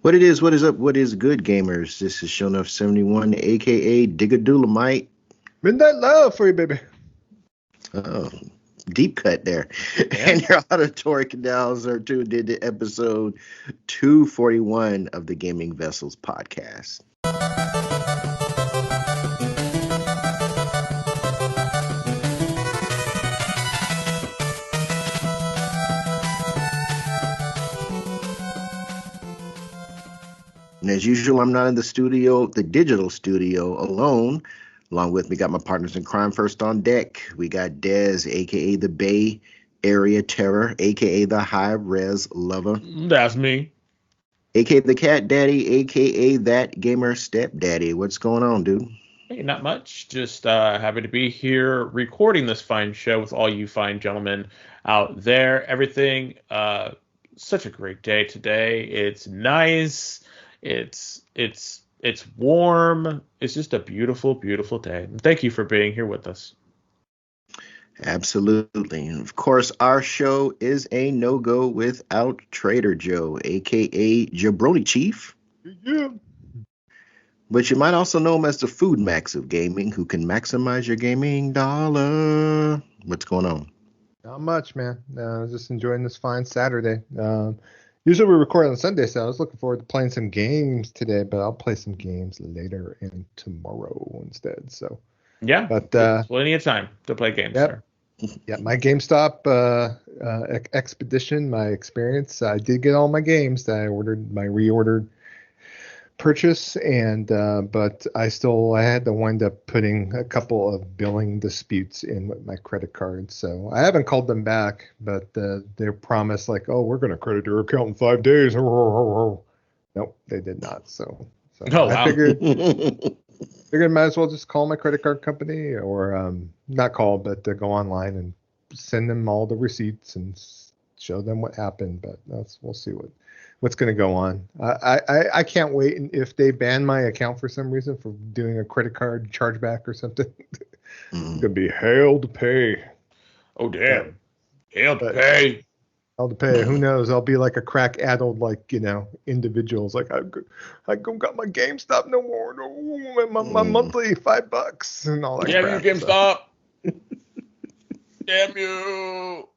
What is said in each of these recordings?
What it is, what is up, what is good, gamers? This is Show Enough 71, aka Diggadolamite. Midnight Love for you, baby. Oh, deep cut there. Yeah. And your auditory canals are tuned into episode 241 of the Gaming Vessels podcast. And as usual, I'm not in the studio, the digital studio, alone. Along with me, got my partners in crime first on deck. We got Dez, a.k.a. the Bay Area Terror, a.k.a. the High Res Lover. That's me. A.k.a. the Cat Daddy, a.k.a. that Gamer Stepdaddy. What's going on, dude? Hey, not much. Just happy to be here recording this fine show with all you fine gentlemen out there. Everything, such a great day today. It's nice. It's warm. It's just a beautiful, beautiful day. And thank you for being here with us. Absolutely. And of course, our show is a no-go without Trader Joe, a.k.a. Jabroni Chief. Yeah. But you might also know him as the Food Max of gaming, who can maximize your gaming dollar. What's going on? Not much, man. Just enjoying this fine Saturday. Usually we record on Sunday, so I was looking forward to playing some games today, but I'll play some games later and tomorrow instead. So Yeah, but plenty of time to play games. Yep. Sir. yeah, my GameStop expedition, my experience, I did get all my games that I ordered, my reordered purchase, and but I had to wind up putting a couple of billing disputes in with my credit card. So I haven't called them back, but their promise, like, oh, we're going to credit your account in 5 days. Nope, they did not. So Oh, wow. I figured I might as well just call my credit card company, or not call, but go online and send them all the receipts and show them what happened. But we'll see what's going to go on. I can't wait. And if they ban my account for some reason for doing a credit card chargeback or something, it's going to be hell to pay. Oh, damn. Hell to pay. Hell to pay. Who knows? I'll be like a crack addled, individuals. Like, I don't got my GameStop no more. No, my monthly $5 and all that Damn crap. you, GameStop. Damn you.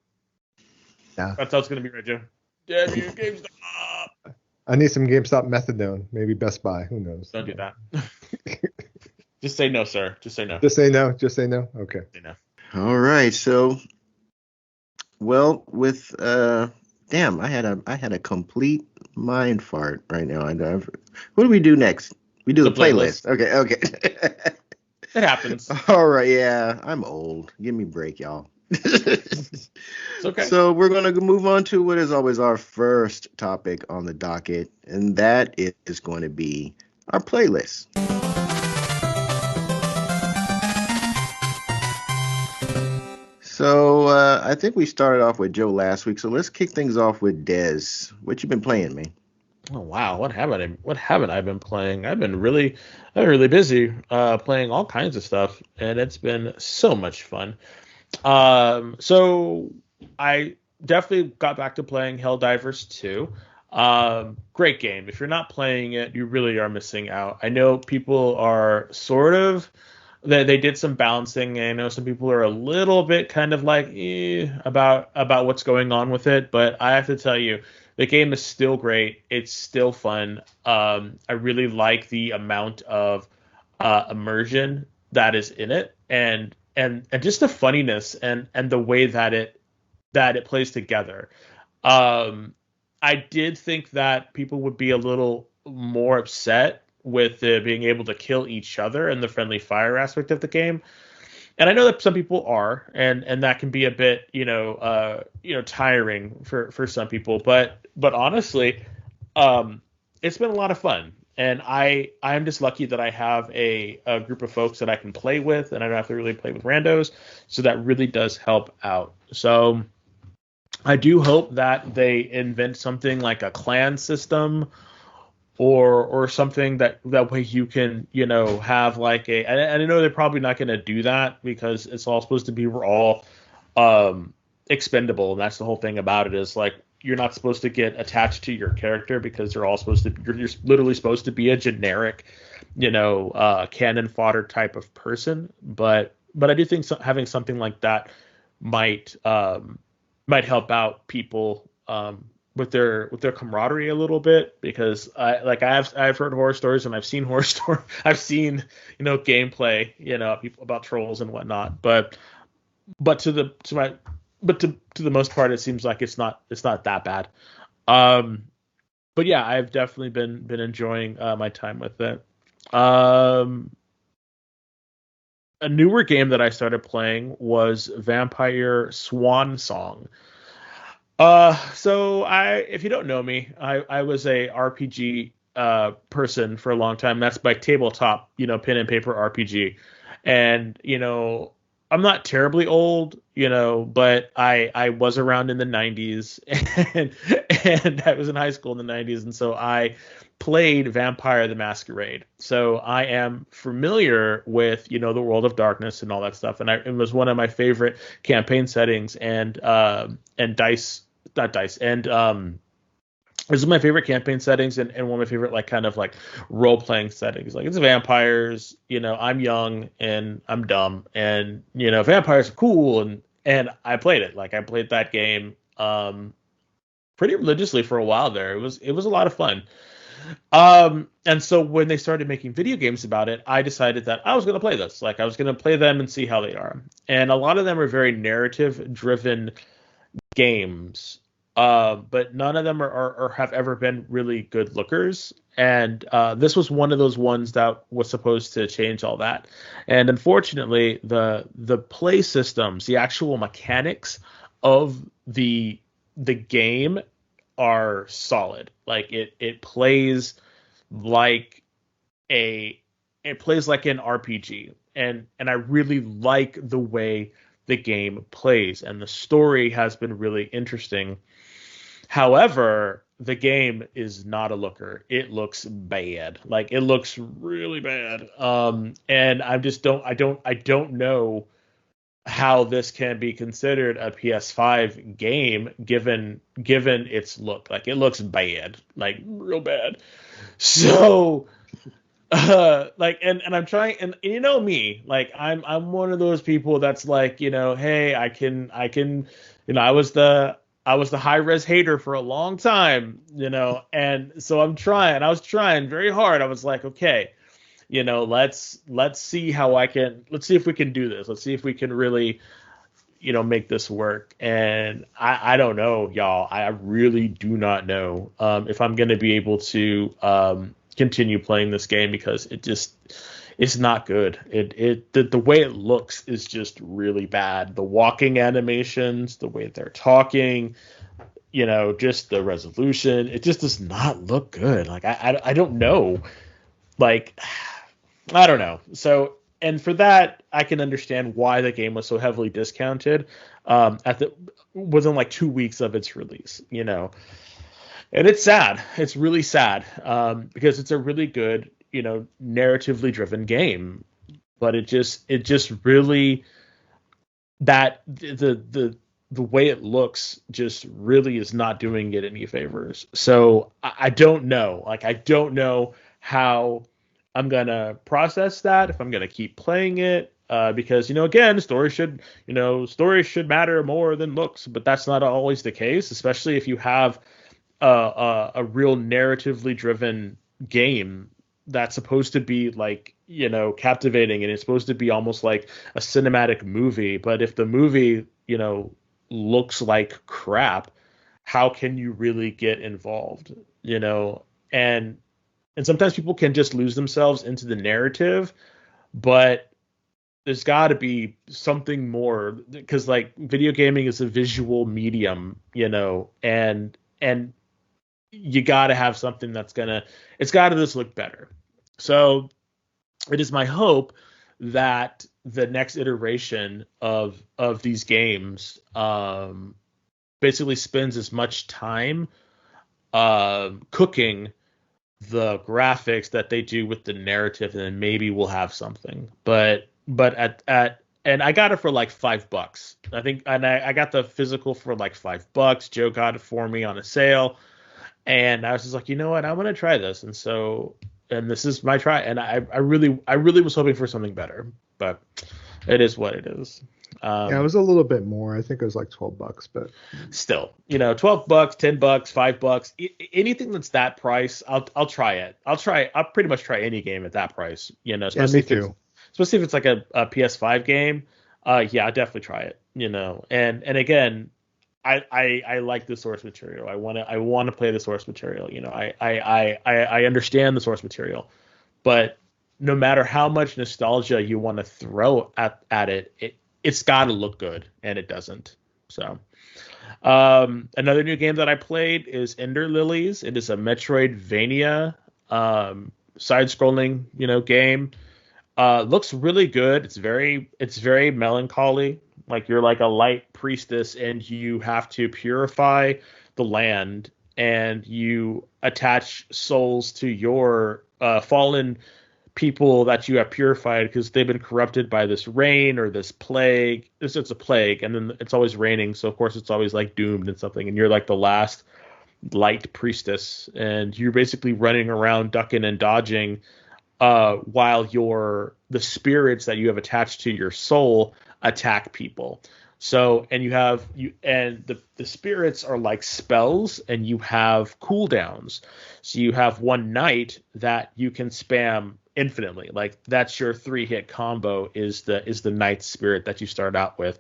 Yeah. That's how it's going to be, right, Joe? Damn you, GameStop. I need some GameStop methadone. Maybe Best Buy. Who knows? Don't do that. Just say no, sir. Just say no. Just say no. Just say no. Okay. Say no. All right, so well, with damn, I had a complete mind fart right now. What do we do next? We do the playlist. Okay. It happens. All right, yeah, I'm old. Give me a break, y'all. It's okay. So we're going to move on to what is always our first topic on the docket, and that is going to be our playlist. So I think we started off with Joe last week, so let's kick things off with Dez. What you been playing, man? Oh wow, what haven't I been playing? I've been really busy playing all kinds of stuff, and it's been so much fun. So I definitely got back to playing Helldivers 2. Great game. If you're not playing it, you really are missing out. I know people are sort of they did some balancing, and I know some people are a little bit kind of like about what's going on with it, but I have to tell you, the game is still great. It's still fun. I really like the amount of immersion that is in it, and just the funniness and the way that it plays together. I did think that people would be a little more upset with being able to kill each other and the friendly fire aspect of the game. And I know that some people are, and that can be a bit, tiring for some people. But honestly, it's been a lot of fun, and I'm just lucky that I have a group of folks that I can play with, and I don't have to really play with randos. So that really does help out. So I do hope that they invent something like a clan system, or something that way you can, have like and I know they're probably not going to do that because it's all supposed to be we're all expendable, and that's the whole thing about it is like you're not supposed to get attached to your character because they're all supposed to you're literally supposed to be a generic, cannon fodder type of person. But I do think having something like that might help out people with their camaraderie a little bit, because I've heard horror stories and I've seen I've seen gameplay people about trolls and whatnot, but to the most part it seems like it's not that bad. But yeah, I've definitely been enjoying my time with it. A newer game that I started playing was Vampire Swan Song. So if you don't know me, I was a RPG person for a long time. That's by tabletop, pen and paper RPG. And, I'm not terribly old, but I was around in the 90s and I was in high school in the 90s. And so I played Vampire the Masquerade. So I am familiar with, the World of Darkness and all that stuff. And it was one of my favorite campaign settings and dice, not dice, and this is my favorite campaign settings and one of my favorite kind of role-playing settings. It's vampires, I'm young and I'm dumb, and vampires are cool, and I played it. I played that game pretty religiously for a while there. It was a lot of fun. And so when they started making video games about it, I decided that I was going to play this. I was going to play them and see how they are. And a lot of them are very narrative driven games, but none of them are have ever been really good lookers. And this was one of those ones that was supposed to change all that. And unfortunately, the play systems, the actual mechanics of the game are solid. It plays like an RPG, and I really like the way the game plays, and the story has been really interesting. However, the game is not a looker. It looks bad. It looks really bad. And I don't know how this can be considered a PS5 game given its look. It looks bad, real bad. So and I'm trying, and me, I'm one of those people that's hey, I can I was the high res hater for a long time, and so I was trying very hard. I was okay, let's see if we can do this. Let's see if we can really, make this work. And I don't know, y'all. I really do not know if I'm going to be able to continue playing this game, because it's not good. The way it looks is just really bad. The walking animations, the way they're talking, just the resolution, it just does not look good. I don't know. I don't know. So, and for that, I can understand why the game was so heavily discounted within 2 weeks of its release, And it's sad. It's really sad because it's a really good, narratively driven game, but it just really, that the way it looks just really is not doing it any favors. So I don't know. I don't know how I'm gonna process that, if I'm gonna keep playing it, because again, story should matter more than looks, but that's not always the case, especially if you have a real narratively driven game that's supposed to be captivating, and it's supposed to be almost like a cinematic movie. But if the movie looks like crap, how can you really get involved? And sometimes people can just lose themselves into the narrative, but there's got to be something more, because video gaming is a visual medium, and you got to have something it's got to just look better. So it is my hope that the next iteration of these games basically spends as much time cooking the graphics that they do with the narrative, and then maybe we'll have something. But at and I got it for like $5. I think, and I got the physical for like $5. Joe got it for me on a sale, and I was just like, you know what, I'm gonna try this, and this is my try, and I really was hoping for something better, but it is what it is. Yeah, it was a little bit more. I think it was like $12, but still, $12, $10, $5, anything that's that price, I'll try it. I'll pretty much try any game at that price. Especially especially if it's like a PS5 game. Yeah, I'll definitely try it. And again, I like the source material. I want to play the source material. I understand the source material, but no matter how much nostalgia you want to throw at it, it's got to look good, and it doesn't. So, another new game that I played is Ender Lilies. It is a Metroidvania side-scrolling, game. Looks really good. It's very melancholy. Like you're like a light priestess, and you have to purify the land, and you attach souls to your fallen people that you have purified because they've been corrupted by this rain or this plague. It's a plague, and then it's always raining, so of course it's always like doomed and something, and you're like the last light priestess, and you're basically running around ducking and dodging while the spirits that you have attached to your soul attack people. So, and the spirits are like spells, and you have cooldowns. So you have one night that you can spam infinitely. Like that's your 3-hit combo is the night spirit that you start out with.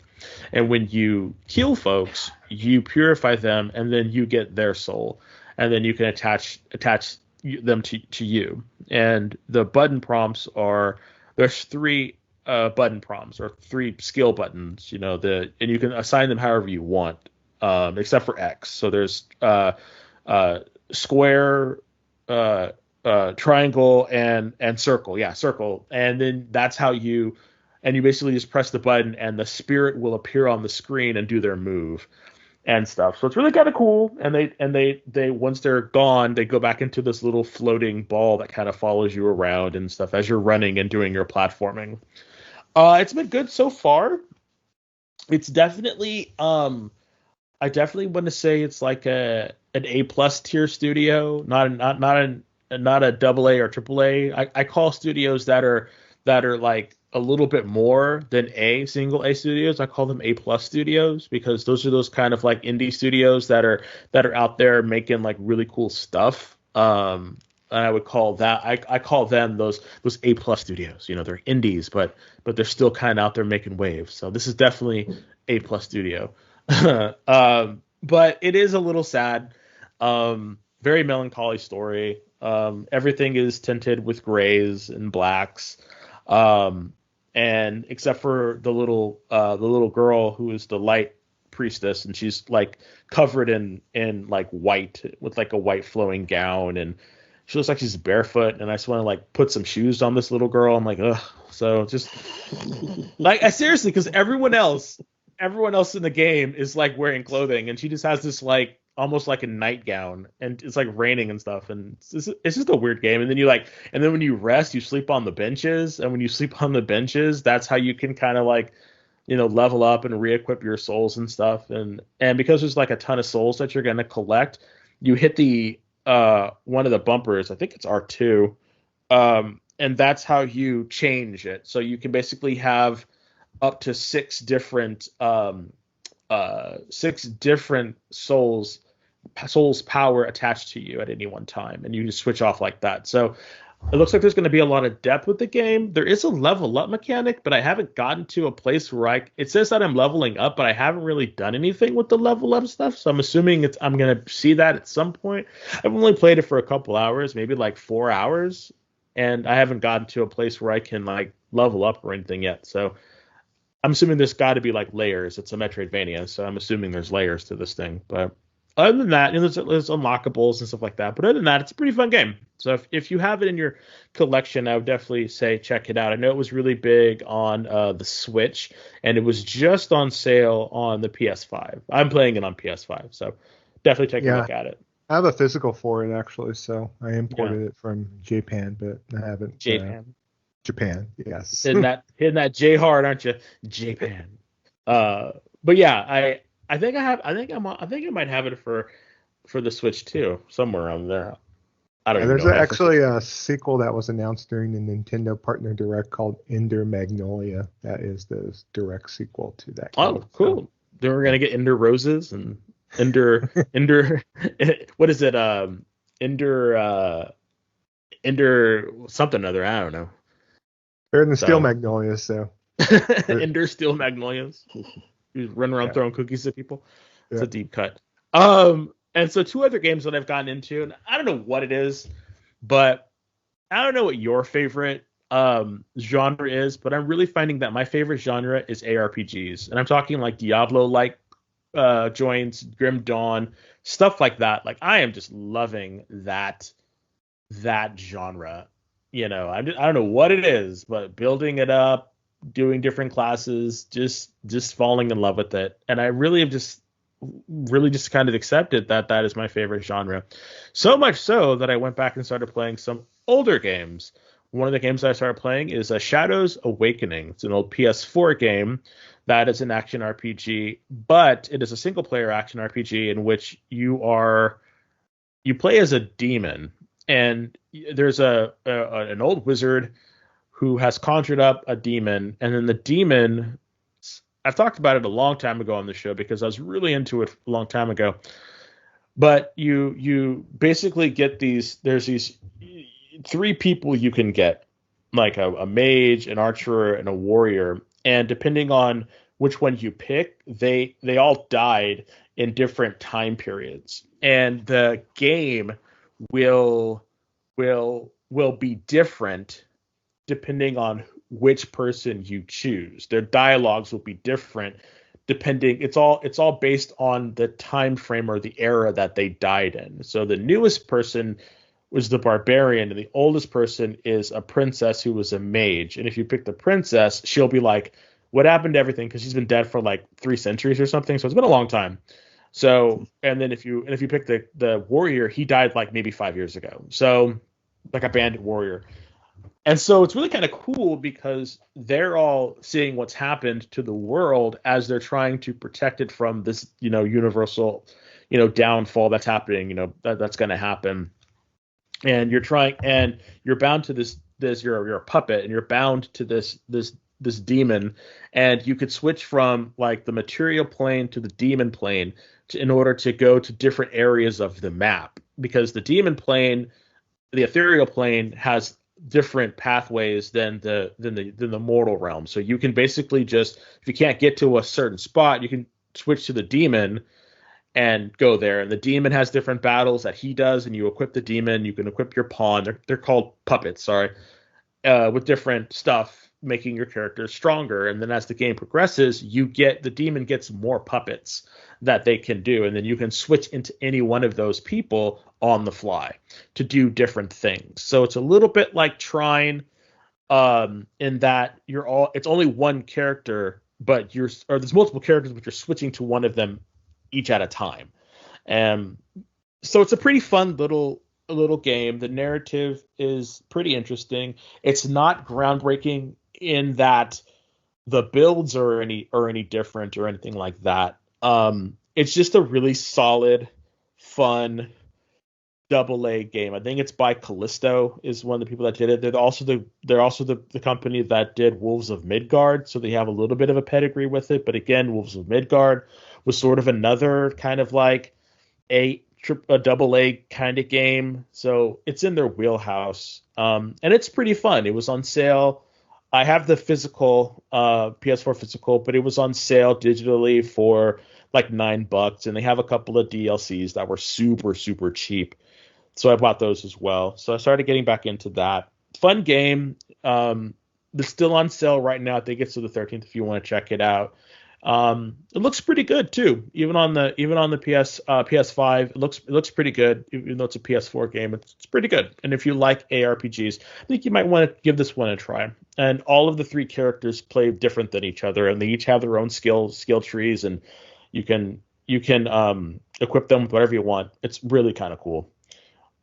And when you kill folks, you purify them, and then you get their soul, and then you can attach them to you. And the button prompts there's 3 button prompts, or 3 skill buttons, and you can assign them however you want, except for X. So there's square, triangle, and circle. Yeah, circle. And then that's how you basically just press the button, and the spirit will appear on the screen and do their move and stuff. So it's really kind of cool. And they once they're gone, they go back into this little floating ball that kind of follows you around and stuff as you're running and doing your platforming. It's been good so far. It's definitely I definitely want to say it's like an A+ tier studio, not a double A or triple A. I call studios that are like a little bit more than single A studios. I call them A+ studios, because those are those kind of like indie studios that are out there making like really cool stuff. And I would call that I call them those A+ studios. They're indies, but they're still kind of out there making waves. So this is definitely A+ studio. But it is a little sad. Very melancholy story. Everything is tinted with grays and blacks. And except for the little girl who is the light priestess, and she's like covered in like white with like a white flowing gown, and she looks like she's barefoot, and I just want to like put some shoes on this little girl. I'm like, ugh. So just like, I seriously, because everyone else in the game is like wearing clothing, and she just has this like almost like a nightgown, and it's like raining and stuff, and it's just a weird game. And then when you rest, you sleep on the benches, and when you sleep on the benches, that's how you can kind of like level up and re-equip your souls and stuff. And because there's like a ton of souls that you're going to collect, you hit the one of the bumpers, I think it's R2, and that's how you change it. So you can basically have up to 6 different souls power attached to you at any one time, and you just switch off like that. So it looks like there's going to be a lot of depth with the game. There is a level up mechanic, but I haven't gotten to a place where it says that I'm leveling up, but I haven't really done anything with the level up stuff. So I'm assuming I'm going to see that at some point. I've only played it for a couple hours, maybe like 4 hours, and I haven't gotten to a place where I can like level up or anything yet. So I'm assuming there's got to be like layers. It's a Metroidvania, so I'm assuming there's layers to this thing. But other than that, there's unlockables and stuff like that. But other than that, it's a pretty fun game. So if you have it in your collection, I would definitely say check it out. I know it was really big on the Switch, and it was just on sale on the PS5. I'm playing it on PS5, so definitely take a look at it. I have a physical for it, actually, so I imported it from Japan, but I haven't. Japan. Japan, yes. hitting that J hard, aren't you? Japan. But yeah, I think I might have it for the Switch too, somewhere around there. I don't even There's know. actually a sequel that was announced during the Nintendo Partner Direct called Ender Magnolia. That is the direct sequel to that game. Oh, cool. So, then we're gonna get Ender Roses and Ender. What is it? Ender something other. I don't know. Better than Steel Magnolias, so. Ender Steel Magnolias. You run around throwing cookies at people. It's a deep cut. And so 2 other games that I've gotten into, and I don't know what it is, but I don't know what your favorite genre is, but I'm really finding that my favorite genre is ARPGs. And I'm talking like Diablo-like joints, Grim Dawn, stuff like that. Like I am just loving that genre. You know, I don't know what it is, but building it up, doing different classes, just falling in love with it. And I really have just kind of accepted that is my favorite genre. So much so that I went back and started playing some older games. One of the games I started playing is Shadows Awakening. It's an old PS4 game that is an action RPG, but it is a single player action RPG in which you play as a demon, and there's an old wizard who has conjured up a demon, and then the demon, I've talked about it a long time ago on the show because I was really into it a long time ago. But you basically get there's these 3 people you can get, like a mage, an archer, and a warrior. And depending on which one you pick, they all died in different time periods. And the game will be different depending on which person you choose. Their dialogues will be different depending. It's all based on the time frame or the era that they died in. So the newest person was the barbarian, and the oldest person is a princess who was a mage. And if you pick the princess, she'll be like, what happened to everything? Because she's been dead for like 3 centuries or something. So it's been a long time. So, and then if you pick the warrior, he died like maybe 5 years ago. So like a bandit warrior. And so it's really kind of cool because they're all seeing what's happened to the world as they're trying to protect it from this, universal, downfall that's happening, that's going to happen. And you're bound to this, you're a puppet, and you're bound to this demon, and you could switch from like the material plane to the demon plane in order to go to different areas of the map, because the demon plane, the ethereal plane, has different pathways than the mortal realm. So you can basically just, if you can't get to a certain spot, you can switch to the demon and go there. And the demon has different battles that he does, and you equip the demon. You can equip your pawn. They're called puppets, with different stuff, making your character stronger. And then as the game progresses, the demon gets more puppets that they can do, and then you can switch into any one of those people on the fly to do different things. So it's a little bit like Trine, in that it's only one character, but there's multiple characters, but you're switching to one of them each at a time. And so it's a pretty fun little game. The narrative is pretty interesting. It's not groundbreaking in that the builds are any different or anything like that. It's just a really solid, fun AA game. I think it's by Callisto is one of the people that did it. They're also the company that did Wolves of Midgard, so they have a little bit of a pedigree with it. But again, Wolves of Midgard was sort of another kind of like a AA kind of game, so it's in their wheelhouse. And it's pretty fun. It was on sale. I have the physical PS4 physical, but it was on sale digitally for like $9, and they have a couple of DLCs that were super, super cheap. So I bought those as well. So I started getting back into that. Fun game. It's still on sale right now. I think it's to the 13th if you want to check it out. It looks pretty good too. Even on the PS5, it looks pretty good. Even though it's a PS4 game, it's pretty good. And if you like ARPGs, I think you might want to give this one a try. And all of the 3 characters play different than each other, and they each have their own skill trees, and you can equip them with whatever you want. It's really kind of cool.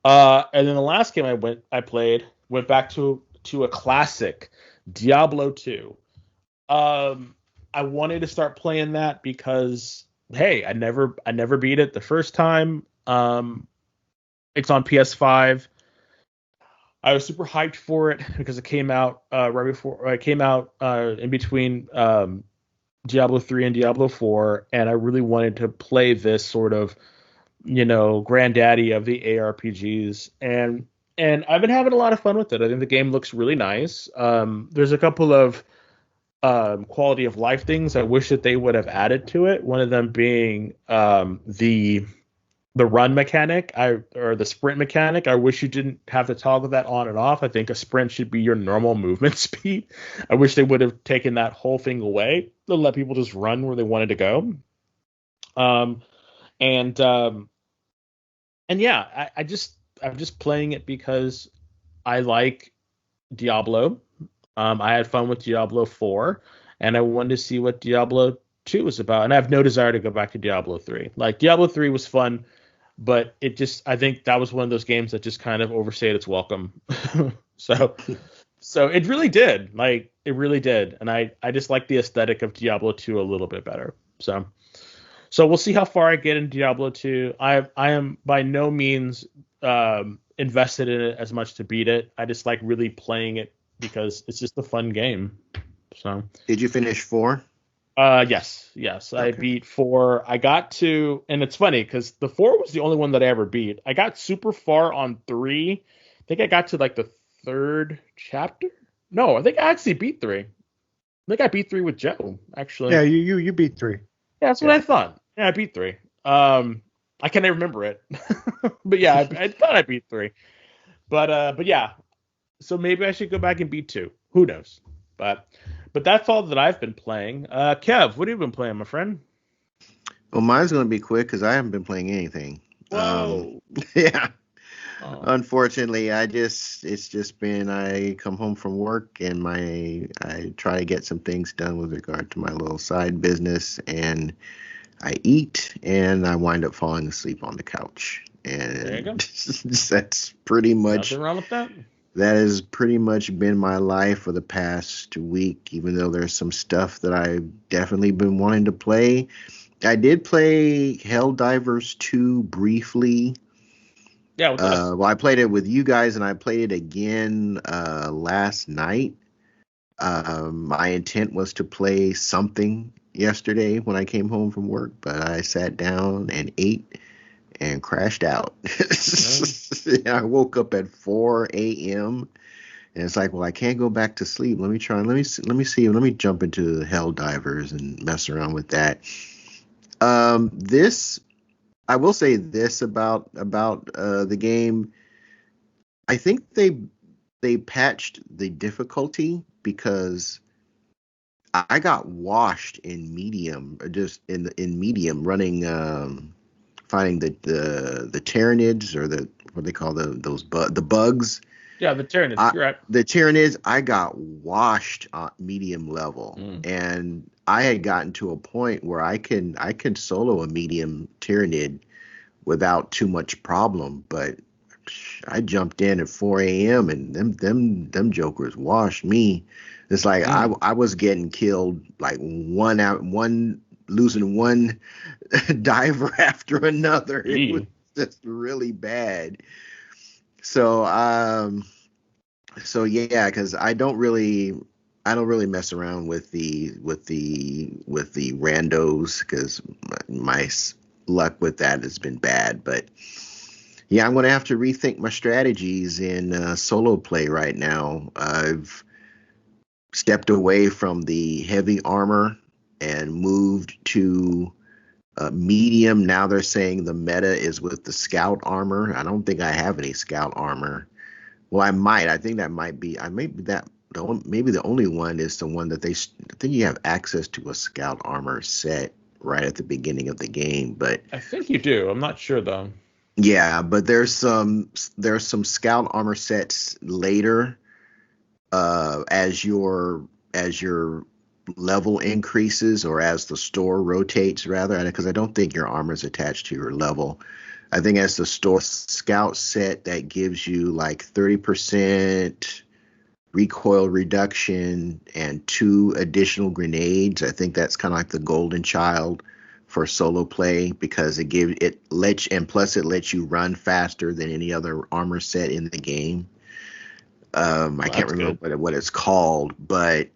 And then the last game I played, went back to to a classic, Diablo 2. I wanted to start playing that because hey, I never beat it the first time. It's on PS5. I was super hyped for it because it came out right before it came out in between Diablo 3 and Diablo 4, and I really wanted to play this sort of, granddaddy of the ARPGs, and I've been having a lot of fun with it. I think the game looks really nice. There's a couple of quality of life things I wish that they would have added to it. One of them being the run mechanic, or the sprint mechanic. I wish you didn't have to toggle that on and off. I think a sprint should be your normal movement speed. I wish they would have taken that whole thing away to let people just run where they wanted to go. And yeah, I'm just playing it because I like Diablo. I had fun with Diablo 4, and I wanted to see what Diablo 2 was about. And I have no desire to go back to Diablo 3. Like, Diablo 3 was fun, but I think that was one of those games that just kind of overstayed its welcome. So it really did. Like, it really did. And I just like the aesthetic of Diablo 2 a little bit better. So we'll see how far I get in Diablo 2. I am by no means invested in it as much to beat it. I just like really playing it because it's just a fun game. So did you finish 4? Yes. Okay. I beat 4. I got to, and it's funny because the 4 was the only one that I ever beat. I got super far on 3. I think I got to like the 3rd chapter. No, I think I actually beat 3. I think I beat 3 with Joe, actually. Yeah, you beat 3. Yeah, that's what I thought. Yeah, I beat 3. I can't even remember it, but yeah, I thought I beat 3. But yeah, so maybe I should go back and beat 2. Who knows? But that's all that I've been playing. Kev, what have you been playing, my friend? Well, mine's going to be quick because I haven't been playing anything. Whoa. Yeah. Oh. Unfortunately, it's just been, I come home from work and I try to get some things done with regard to my little side business, and I eat and I wind up falling asleep on the couch. And there you go. That's pretty much, nothing wrong with that. That has pretty much been my life for the past week, even though there's some stuff that I've definitely been wanting to play. I did play Helldivers 2 briefly. Yeah, with us. Well, I played it with you guys, and I played it again last night. My intent was to play something yesterday when I came home from work, but I sat down and ate and crashed out. I woke up at 4 a.m. and it's like, well, I can't go back to sleep. Let me jump into Helldivers and mess around with that. I will say this about the game. I think they patched the difficulty because I got washed in medium, or just in medium, running finding the Tyranids, or what they call the bugs. Yeah, the Tyranids. You're right. The Tyranids, I got washed on medium level, and I had gotten to a point where I can solo a medium Tyranid without too much problem, but I jumped in at 4 a.m. and them jokers washed me. It's like I was getting killed like losing one diver after another. It was just really bad. So yeah, because I don't really mess around with the randos, because my luck with that has been bad. But yeah, I'm going to have to rethink my strategies in solo play right now. I've stepped away from the heavy armor and moved to medium. Now they're saying the meta is with the scout armor. I don't think I have any scout armor. Well, I might. I think that might be. Maybe the only one is the one that I think you have access to a scout armor set right at the beginning of the game. But I think you do. I'm not sure though. Yeah, but there's some scout armor sets later, as your level increases, or as the store rotates, rather, because I don't think your armor is attached to your level. I think as the store scout set that gives you like 30% recoil reduction, and 2 additional grenades. I think that's kind of like the golden child for solo play because it lets you run faster than any other armor set in the game. I can't remember what it's called, but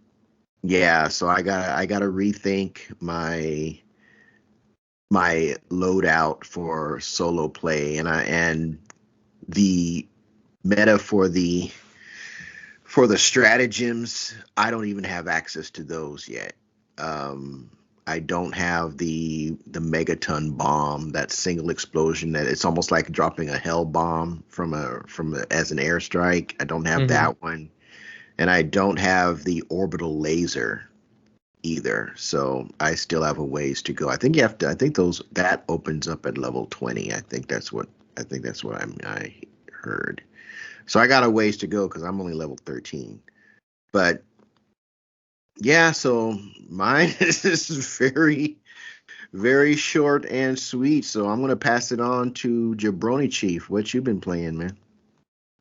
yeah. So I gotta rethink my loadout for solo play, and the meta for the stratagems. I don't even have access to those yet. I don't have the megaton bomb, that single explosion that it's almost like dropping a hell bomb as an airstrike. I don't have that one, and I don't have the orbital laser either. So I still have a ways to go. I think that opens up at level 20. I think that's what I heard. So I got a ways to go because I'm only level 13. But yeah, so mine is very, very short and sweet. So I'm gonna pass it on to Jabroni Chief. What you been playing, man?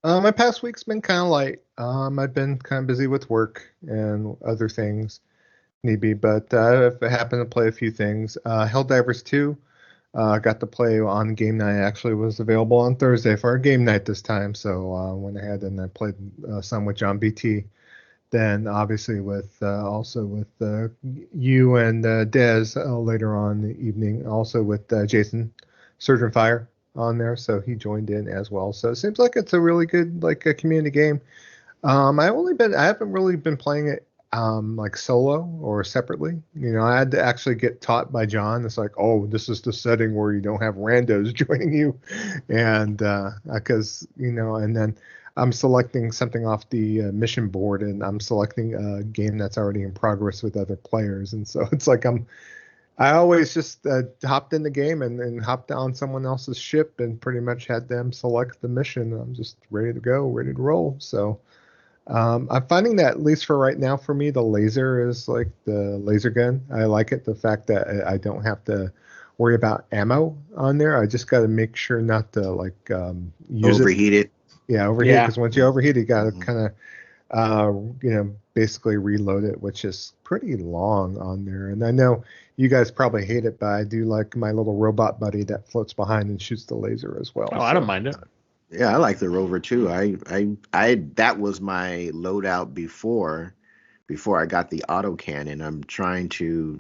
My past week's been kind of light. I've been kind of busy with work and other things, need be, but I've happened to play a few things. Helldivers 2, got to play on game night. Actually, was available on Thursday for our game night this time, so went ahead and I played some with John BT. Then obviously also with you and Dez later on in the evening, also with Jason Surgeon Fire on there, so he joined in as well. So it seems like it's a really good like a community game. I haven't really been playing it like solo or separately. I had to actually get taught by John. It's like, oh, this is the setting where you don't have randos joining you, and because and then I'm selecting something off the mission board, and I'm selecting a game that's already in progress with other players, and so it's like I always just hopped in the game and hopped on someone else's ship and pretty much had them select the mission. I'm just ready to go, ready to roll. So I'm finding that, at least for right now, for me, the laser is like the laser gun. I like it. The fact that I don't have to worry about ammo on there. I just got to make sure not to like use overheat it. Yeah, overheat. Because once you overheat, you got to kind of, basically reload it, which is pretty long on there. And I know you guys probably hate it, but I do like my little robot buddy that floats behind and shoots the laser as well. Oh, I don't mind it. Yeah, I like the rover too. I that was my loadout before I got the autocannon.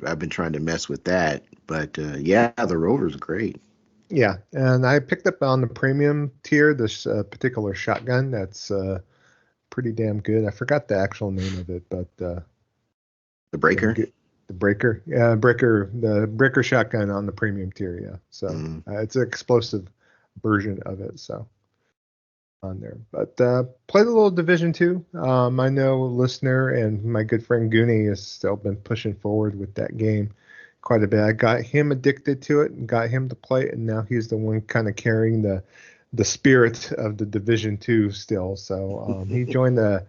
I've been trying to mess with that, but yeah, the rover's great. Yeah, and I picked up on the premium tier this particular shotgun that's pretty damn good. I forgot the actual name of it, but the breaker. The breaker, the breaker shotgun on the premium tier. Yeah, so it's an explosive version of it. So on there, but played a little Division 2. I know listener and my good friend Goonie has still been pushing forward with that game quite a bit. I got him addicted to it and got him to play it, and now he's the one kind of carrying the spirit of the Division 2 still. So he joined a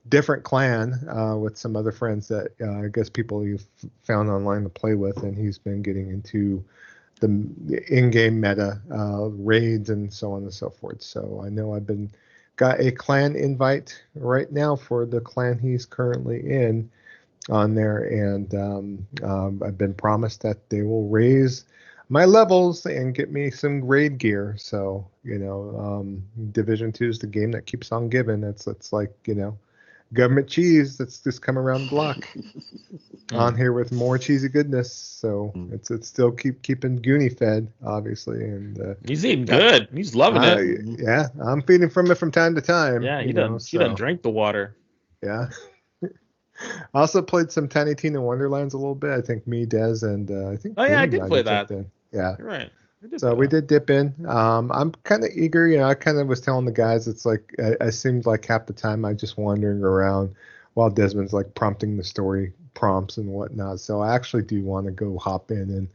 different clan with some other friends that I guess people you've found online to play with, and he's been getting into the in-game meta, raids and so on and so forth. So I know I've got a clan invite right now for the clan he's currently in on there, and I've been promised that they will raise my levels and get me some raid gear. So Division 2 is the game that keeps on giving. It's like government cheese that's just come around the block on here with more cheesy goodness. So it's still keeping Goonie fed, obviously, and he's eating good. He's loving it. Yeah, I'm feeding from it from time to time. Yeah, he done drank the water. Yeah. I also played some Tiny Tina Wonderlands a little bit. I think me, Dez, and I think. Oh yeah, I did play that. Yeah, you're right. So we did dip in. I'm kind of eager. I kind of was telling the guys, it's like I seemed like half the time I just wandering around while Desmond's like prompting the story prompts and whatnot. So I actually do want to go hop in, and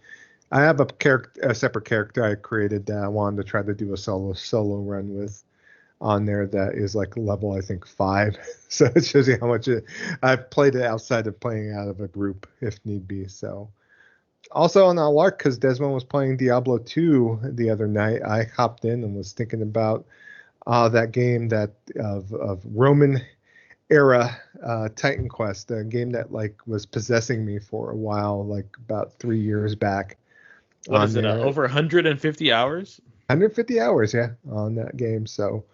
I have a separate character I created that I wanted to try to do a solo run with on there that is like level I think 5. So it shows you how much I've played it outside of playing out of a group if need be. So. Also on our lark, because Desmond was playing Diablo 2 the other night, I hopped in and was thinking about that game of Roman era Titan Quest, a game that like was possessing me for a while, like about 3 years back. What is it? Over 150 hours? 150 hours, yeah, on that game. So,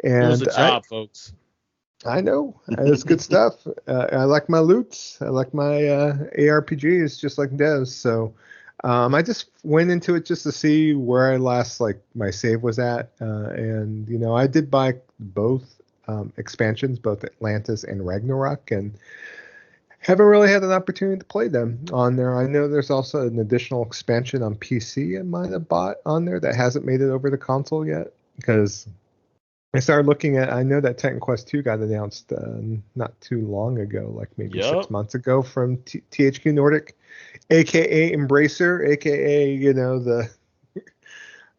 It was and a job, folks. I know it's good stuff. I like my loots. I like my ARPGs, just like Des. So, I just went into it just to see where I last like my save was at, and I did buy both expansions, both Atlantis and Ragnarok, and haven't really had an opportunity to play them on there. I know there's also an additional expansion on PC I might have bought on there that hasn't made it over the console yet, because I started looking at. I know that Titan Quest 2 got announced not too long ago, like maybe 6 months ago from THQ Nordic, aka Embracer, aka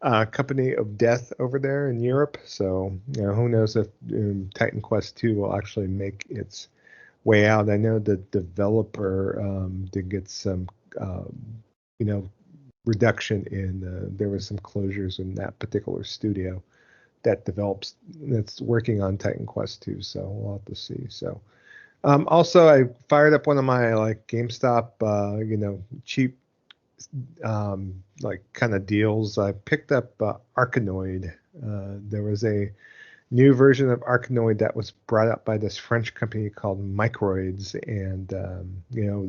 the company of death over there in Europe. So who knows if Titan Quest 2 will actually make its way out. I know the developer did get some reduction in. There was some closures in that particular studio that's working on Titan Quest 2, so we'll have to see. So also I fired up one of my like GameStop cheap like kind of deals. I picked up Arkanoid. There was a new version of Arkanoid that was brought up by this French company called Microids, and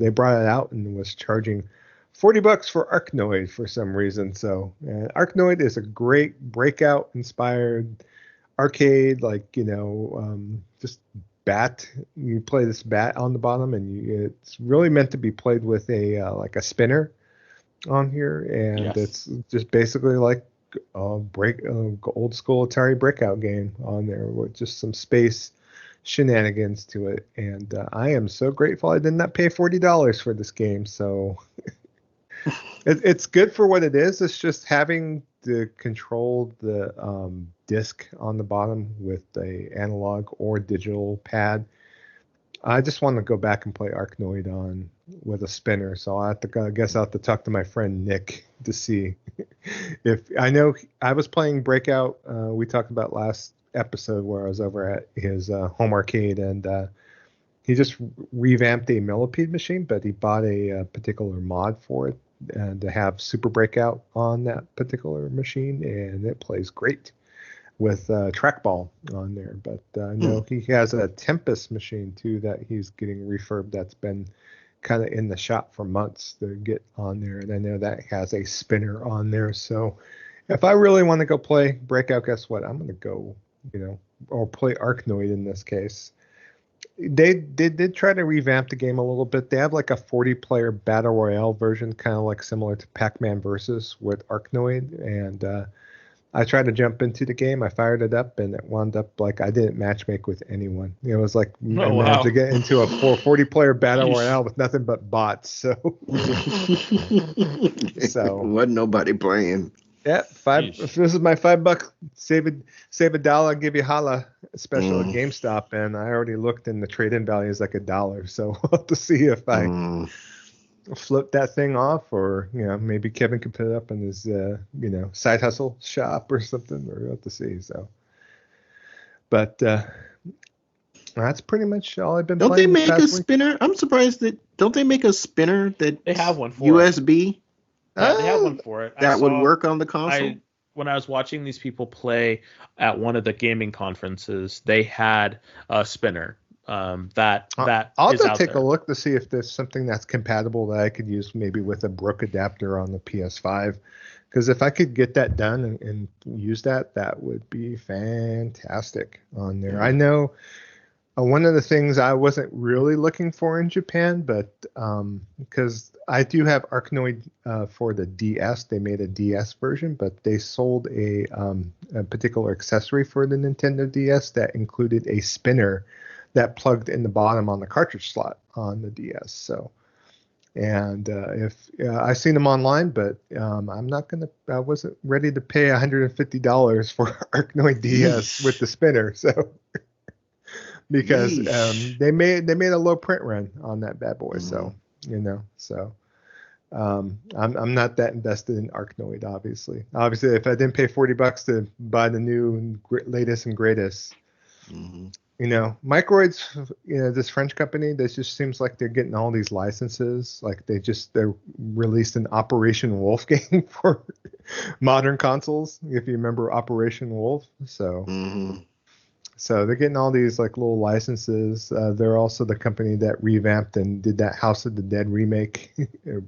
they brought it out and was charging $40 for Arkanoid for some reason. So Arkanoid is a great Breakout inspired arcade, like just bat. You play this bat on the bottom, and it's really meant to be played with a like a spinner on here, and It's just basically like old school Atari Breakout game on there with just some space shenanigans to it. And I am so grateful I did not pay $40 for this game. So it's good for what it is. It's just having to control the disc on the bottom with the analog or digital pad. I just want to go back and play Arkanoid on with a spinner. So I guess I'll have to talk to my friend Nick to see if I know. I was playing Breakout. We talked about last episode where I was over at his home arcade, and he just revamped a millipede machine, but he bought a particular mod for it to have Super Breakout on that particular machine, and it plays great with trackball on there. But I know he has a Tempest machine too that he's getting refurbed, that's been kind of in the shop for months to get on there, and I know that has a spinner on there. So if I really want to go play Breakout, guess what? I'm going to go, or play Arkanoid in this case. They did try to revamp the game a little bit. They have like a 40-player battle royale version, kind of like similar to Pac-Man Versus with Arkanoid, and I tried to jump into the game. I fired it up, and it wound up like I didn't matchmake with anyone. It was like I managed to get into a 40-player battle royale with nothing but bots. So wasn't nobody playing. Yeah, if this is my $5 save a dollar, give you holla special at GameStop, and I already looked, and the trade-in value is like $1. So we'll have to see if I flip that thing off, or maybe Kevin could put it up in his side hustle shop or something, or we'll have to see. So, but that's pretty much all I've been playing. Don't they make a spinner? I'm surprised that don't they make a spinner that they have one for USB? Yeah, they have one for it. That would work on the console. When I was watching these people play at one of the gaming conferences, they had a spinner. I'll have to take a look to see if there's something that's compatible that I could use, maybe with a Brook adapter on the PS5. Because if I could get that done and use that would be fantastic on there. Mm-hmm. I know one of the things I wasn't really looking for in Japan, but because I do have Arkanoid for the DS, they made a DS version, but they sold a particular accessory for the Nintendo DS that included a spinner that plugged in the bottom on the cartridge slot on the DS. So, and if I've seen them online, but I wasn't ready to pay $150 for Arkanoid DS with the spinner. So, because they made a low print run on that bad boy. So, I'm not that invested in Arkanoid, obviously. Obviously, if I didn't pay $40 to buy the new latest and greatest, Microids, this French company, that just seems like they're getting all these licenses. Like they released an Operation Wolf game for modern consoles, if you remember Operation Wolf. So they're getting all these like little licenses. They're also the company that revamped and did that House of the Dead remake,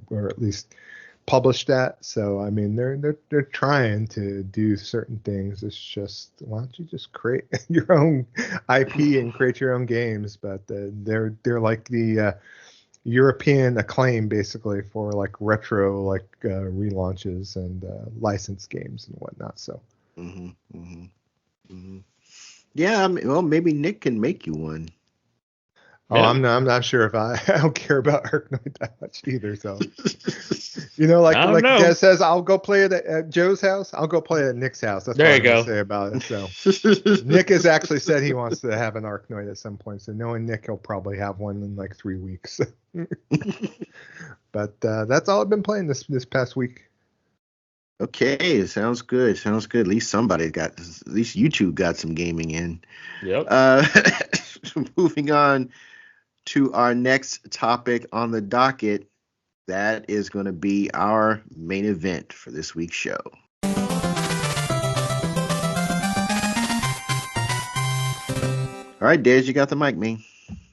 or at least published that. So I mean, they're trying to do certain things. It's just, why don't you just create your own IP and create your own games? But they're like the European acclaim basically for like retro relaunches and licensed games and whatnot. So yeah, I mean, well, maybe Nick can make you one. Oh, yeah. I'm not sure if I don't care about Arkanoid that much either. So, like Des says, I'll go play it at Joe's house. I'll go play it at Nick's house. That's what I'm going to say about it. So, Nick has actually said he wants to have an Arkanoid at some point. So, knowing Nick, he'll probably have one in like 3 weeks. But that's all I've been playing this past week. Okay, sounds good. At least at least you two got some gaming in. Yep. Moving on to our next topic on the docket, that is going to be our main event for this week's show. All right, Des, you got the mic, man.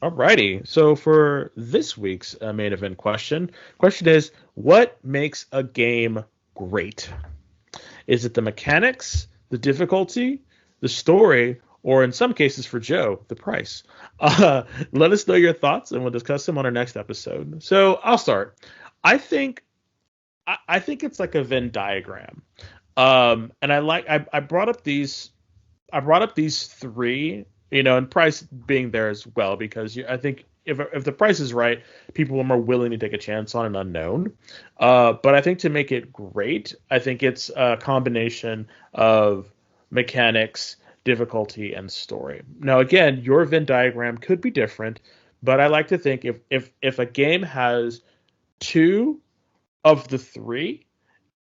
Alrighty. So for this week's main event question is, what makes a game great? Is it the mechanics, the difficulty, the story, or in some cases for Joe, the price? Let us know your thoughts, and we'll discuss them on our next episode. So I'll start. I think it's like a Venn diagram, and I brought up these three, and price being there as well, because I think if the price is right, people are more willing to take a chance on an unknown. But I think to make it great, I think it's a combination of mechanics, difficulty, and story. Now, again, your Venn diagram could be different, but I like to think if a game has two of the three,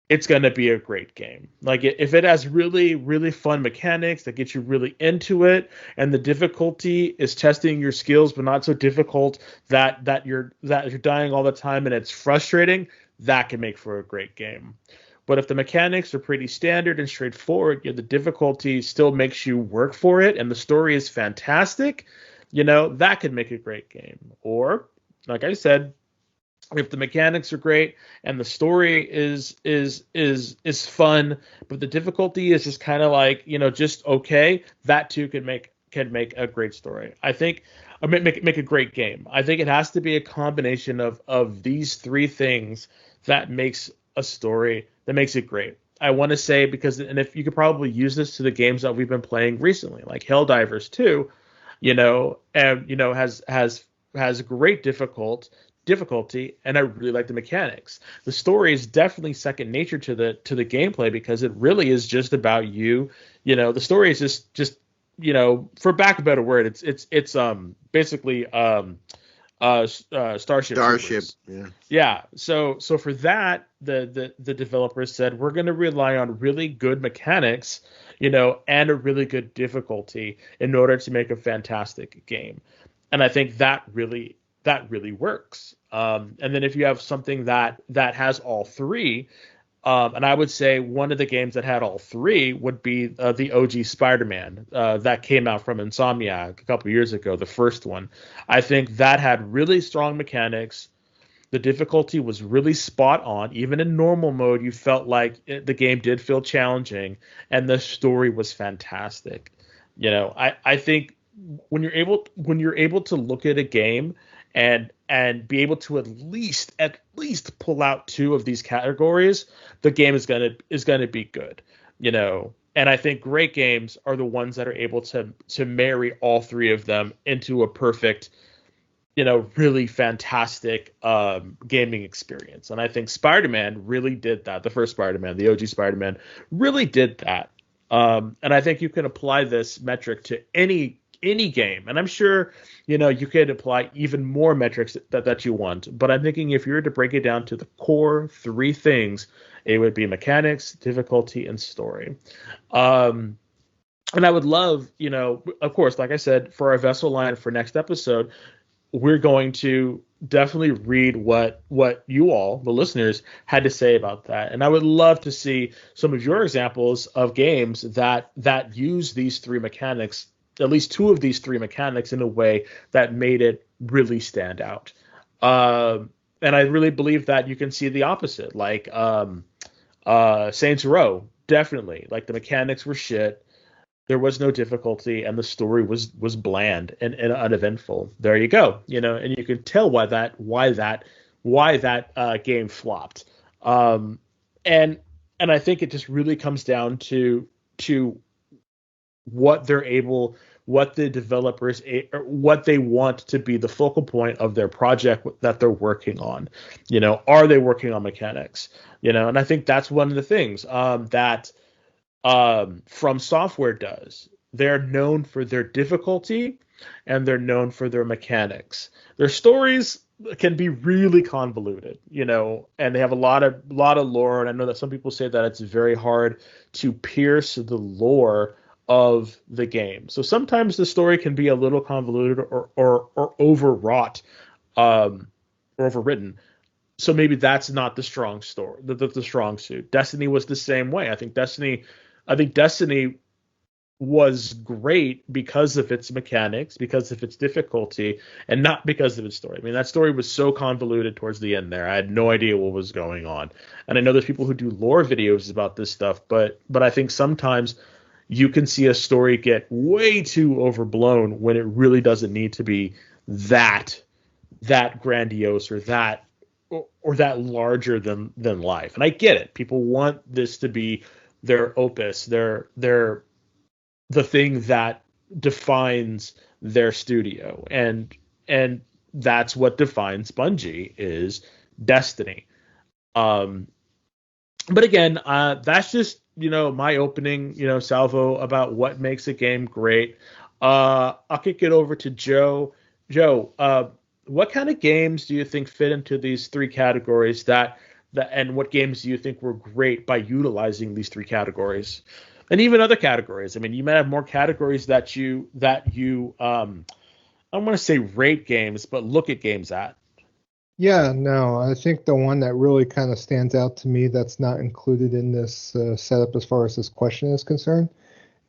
it's going to be a great game. Like if it has really, really fun mechanics that get you really into it, and the difficulty is testing your skills, but not so difficult that you're dying all the time and it's frustrating, that can make for a great game. But if the mechanics are pretty standard and straightforward, the difficulty still makes you work for it, and the story is fantastic, that could make a great game. Or, like I said, if the mechanics are great and the story is fun, but the difficulty is just kind of like, just okay, that too can make a great story. I think make a great game. I think it has to be a combination of these three things that makes a story that makes it great. I want to say, because, and if you could probably use this to the games that we've been playing recently, like Helldivers 2, has great difficulty, and I really like the mechanics. The story is definitely second nature to the gameplay, because it really is just about you. The story is just for lack of a better word, it's basically Starship. Yeah. So for that, the developers said, we're going to rely on really good mechanics, and a really good difficulty in order to make a fantastic game. And I think that really works. And then if you have something that has all three, and I would say one of the games that had all three would be the OG Spider-Man that came out from Insomniac a couple years ago, the first one. I think that had really strong mechanics. The difficulty was really spot on. Even in normal mode, you felt like the game did feel challenging, and the story was fantastic. I think when you're able to look at a game and be able to at least pull out two of these categories, the game is gonna be good, And I think great games are the ones that are able to marry all three of them into a perfect, really fantastic gaming experience. And I think Spider-Man really did that. The first Spider-Man, the OG Spider-Man, really did that. And I think you can apply this metric to any game, and I'm sure you could apply even more metrics that you want, but I'm thinking if you were to break it down to the core three things, it would be mechanics, difficulty, and story. And I would love, of course, like I said, for our vessel line for next episode, we're going to definitely read what you all, the listeners, had to say about that. And I would love to see some of your examples of games that use these three mechanics, at least two of these three mechanics, in a way that made it really stand out. And I really believe that you can see the opposite, like Saints Row, definitely. Like the mechanics were shit, there was no difficulty, and the story was bland and uneventful. There you go, and you can tell why that game flopped. And and I think it just really comes down to what they're able, what the developers, what they want to be the focal point of their project that they're working on. Are they working on mechanics? And I think that's one of the things that From Software does. They're known for their difficulty and they're known for their mechanics. Their stories can be really convoluted, and they have a lot of lore. And I know that some people say that it's very hard to pierce the lore of the game. So sometimes the story can be a little convoluted or overwrought, or overwritten. So maybe that's not the strong story, the strong suit. Destiny was the same way. I think Destiny was great because of its mechanics, because of its difficulty, and not because of its story. I mean, that story was so convoluted towards the end there. I had no idea what was going on. And I know there's people who do lore videos about this stuff, but I think sometimes you can see a story get way too overblown when it really doesn't need to be that grandiose or that larger than life. And I get it. People want this to be their opus, their the thing that defines their studio, and that's what defines Bungie is Destiny. Um, but again, that's just my opening salvo about what makes a game great. I'll kick it over to Joe. Joe, what kind of games do you think fit into these three categories and what games do you think were great by utilizing these three categories? And even other categories. I mean, you might have more categories that you I don't want to say rate games, but look at games at. Yeah, no, I think the one that really kind of stands out to me that's not included in this setup as far as this question is concerned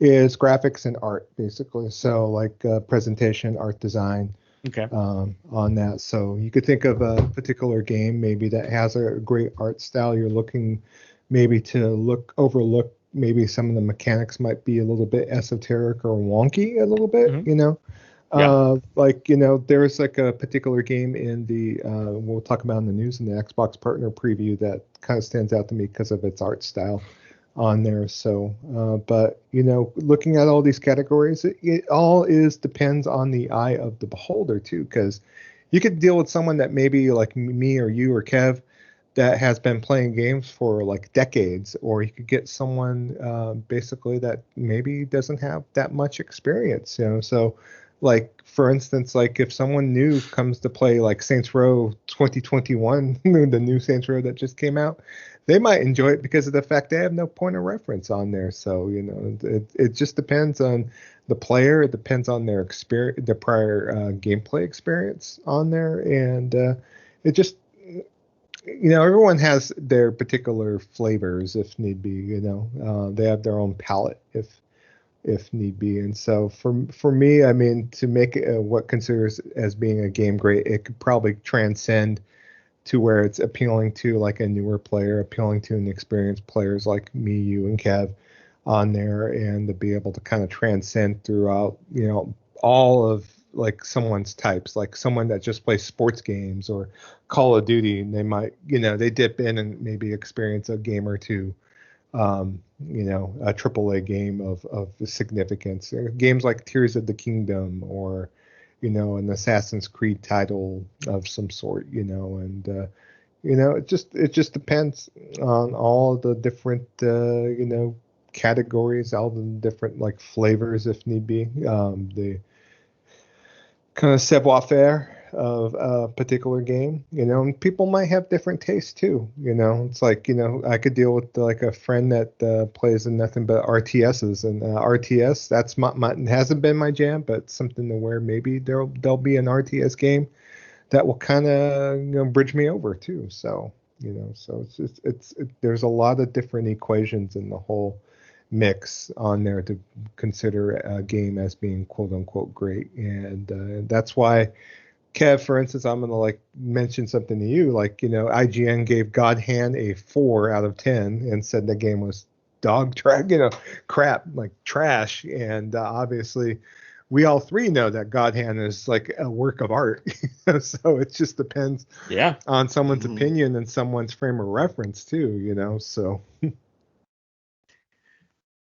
is graphics and art, basically. So like presentation, art design, Okay. on that. So you could think of a particular game maybe that has a great art style. You're looking maybe to overlook maybe some of the mechanics might be a little bit esoteric or wonky a little bit, Mm-hmm. Yeah. There's like a particular game in the we'll talk about in the news in the Xbox partner preview that kind of stands out to me because of its art style on there. So, but looking at all these categories, it all depends on the eye of the beholder too, because you could deal with someone that maybe like me or you or Kev that has been playing games for like decades, or you could get someone basically that maybe doesn't have that much experience, So, like for instance, like if someone new comes to play like Saints Row 2021, the new Saints Row that just came out, they might enjoy it because of the fact they have no point of reference on there. So, it just depends on the player. It depends on their experience, their prior gameplay experience on there, and it just everyone has their particular flavors if need be. They have their own palate if need be. And so for me, I mean, to make what considers as being a game great, it could probably transcend to where it's appealing to like a newer player, appealing to inexperienced players like me, you, and Kev on there, and to be able to kind of transcend throughout, all of like someone's types, like someone that just plays sports games or Call of Duty, and they might, they dip in and maybe experience a game or two, a AAA game of significance. Games like Tears of the Kingdom or, an Assassin's Creed title of some sort, and it just depends on all the different categories, all the different like flavors if need be. The kind of savoir faire of a particular game, and people might have different tastes too. It's like, I could deal with like a friend that plays in nothing but RTSs, and RTS, that's hasn't been my jam, but something to where maybe there'll be an RTS game that will kind of, bridge me over too. So, so there's a lot of different equations in the whole mix on there to consider a game as being quote unquote great. And that's why, Kev, for instance, I'm going to like mention something to you. Like, IGN gave God Hand a 4 out of 10 and said the game was dog trash, crap, like trash. And obviously, we all three know that God Hand is like a work of art. So it just depends on someone's opinion and someone's frame of reference too, so.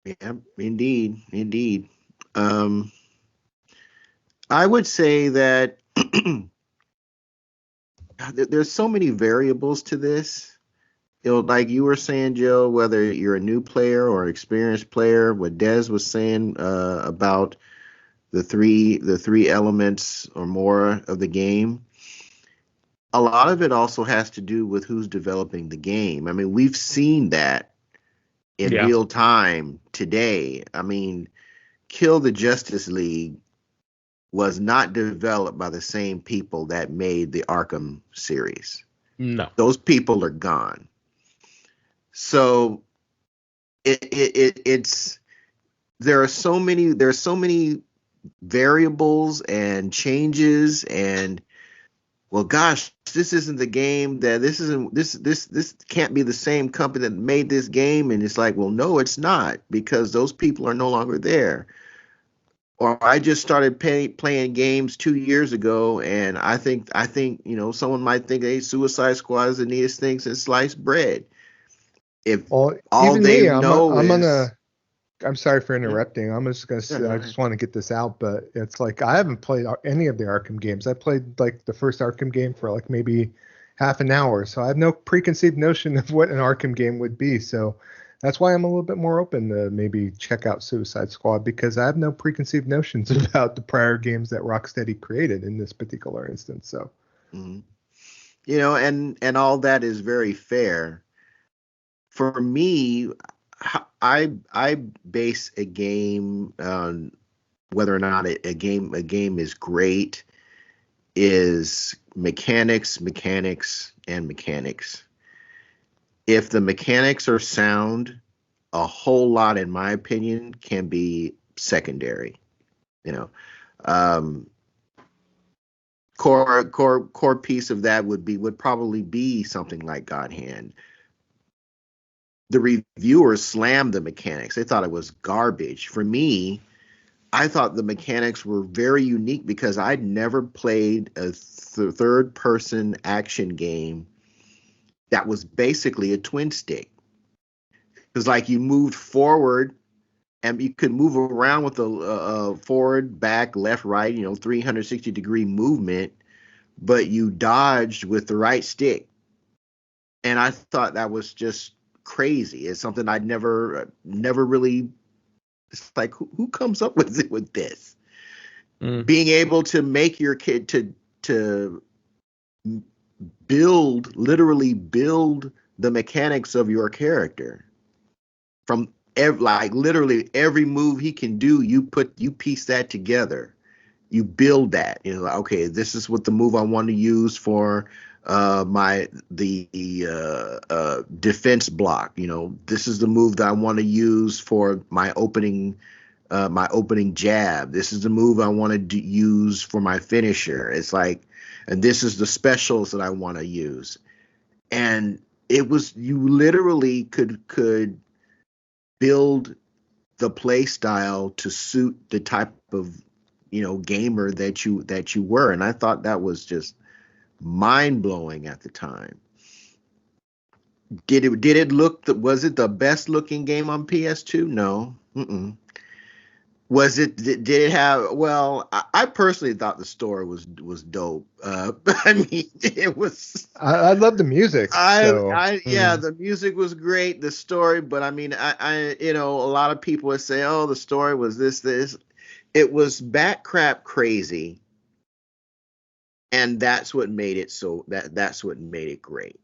Yeah, indeed. I would say that there's so many variables to this. Like you were saying, Joe, whether you're a new player or experienced player, what Des was saying about the three elements or more of the game. A lot of it also has to do with who's developing the game. I mean, we've seen that in real time today. I mean, Kill the Justice League was not developed by the same people that made the Arkham series. No. Those people are gone. So it's there's so many variables and changes, and well, gosh, this isn't the game that this can't be the same company that made this game. And it's like, well, no, it's not, because those people are no longer there. Or I just started playing games 2 years ago, and I think someone might think, hey, Suicide Squad is the neatest thing since sliced bread. If all they know is, I'm sorry for interrupting. I'm just gonna say, I just want to get this out, but it's like I haven't played any of the Arkham games. I played like the first Arkham game for like maybe half an hour, so I have no preconceived notion of what an Arkham game would be. So that's why I'm a little bit more open to maybe check out Suicide Squad, because I have no preconceived notions about the prior games that Rocksteady created in this particular instance. So, and all that is very fair. For me, I base a game on whether or not a game is great is mechanics. If the mechanics are sound, a whole lot, in my opinion, can be secondary. Core piece of that would probably be something like God Hand. The reviewers slammed the mechanics. They thought it was garbage. For me, I thought the mechanics were very unique because I'd never played a third-person action game that was basically a twin stick. It was like you moved forward and you could move around with a forward, back, left, right, 360-degree movement, but you dodged with the right stick. And I thought that was just crazy. It's something I'd never really. It's like, who comes up with this? Being able to make your kid to literally build the mechanics of your character from literally every move he can do. You piece that together. You build that. Okay, this is what the move I want to use for the defense block. This is the move that I want to use for my opening jab. This is the move I want to use for my finisher. It's like, and this is the specials that I want to use. And it was, you literally could build the play style to suit the type of gamer that you were. And I thought that was just mind-blowing at the time. Was it the best looking game on PS2? No. Did it have, well, I personally thought the story was dope. I mean, it was, I love the music. The music was great, the story, but I mean, I a lot of people would say, oh, the story was this. It was bat crap crazy. and that's what made it that's what made it great.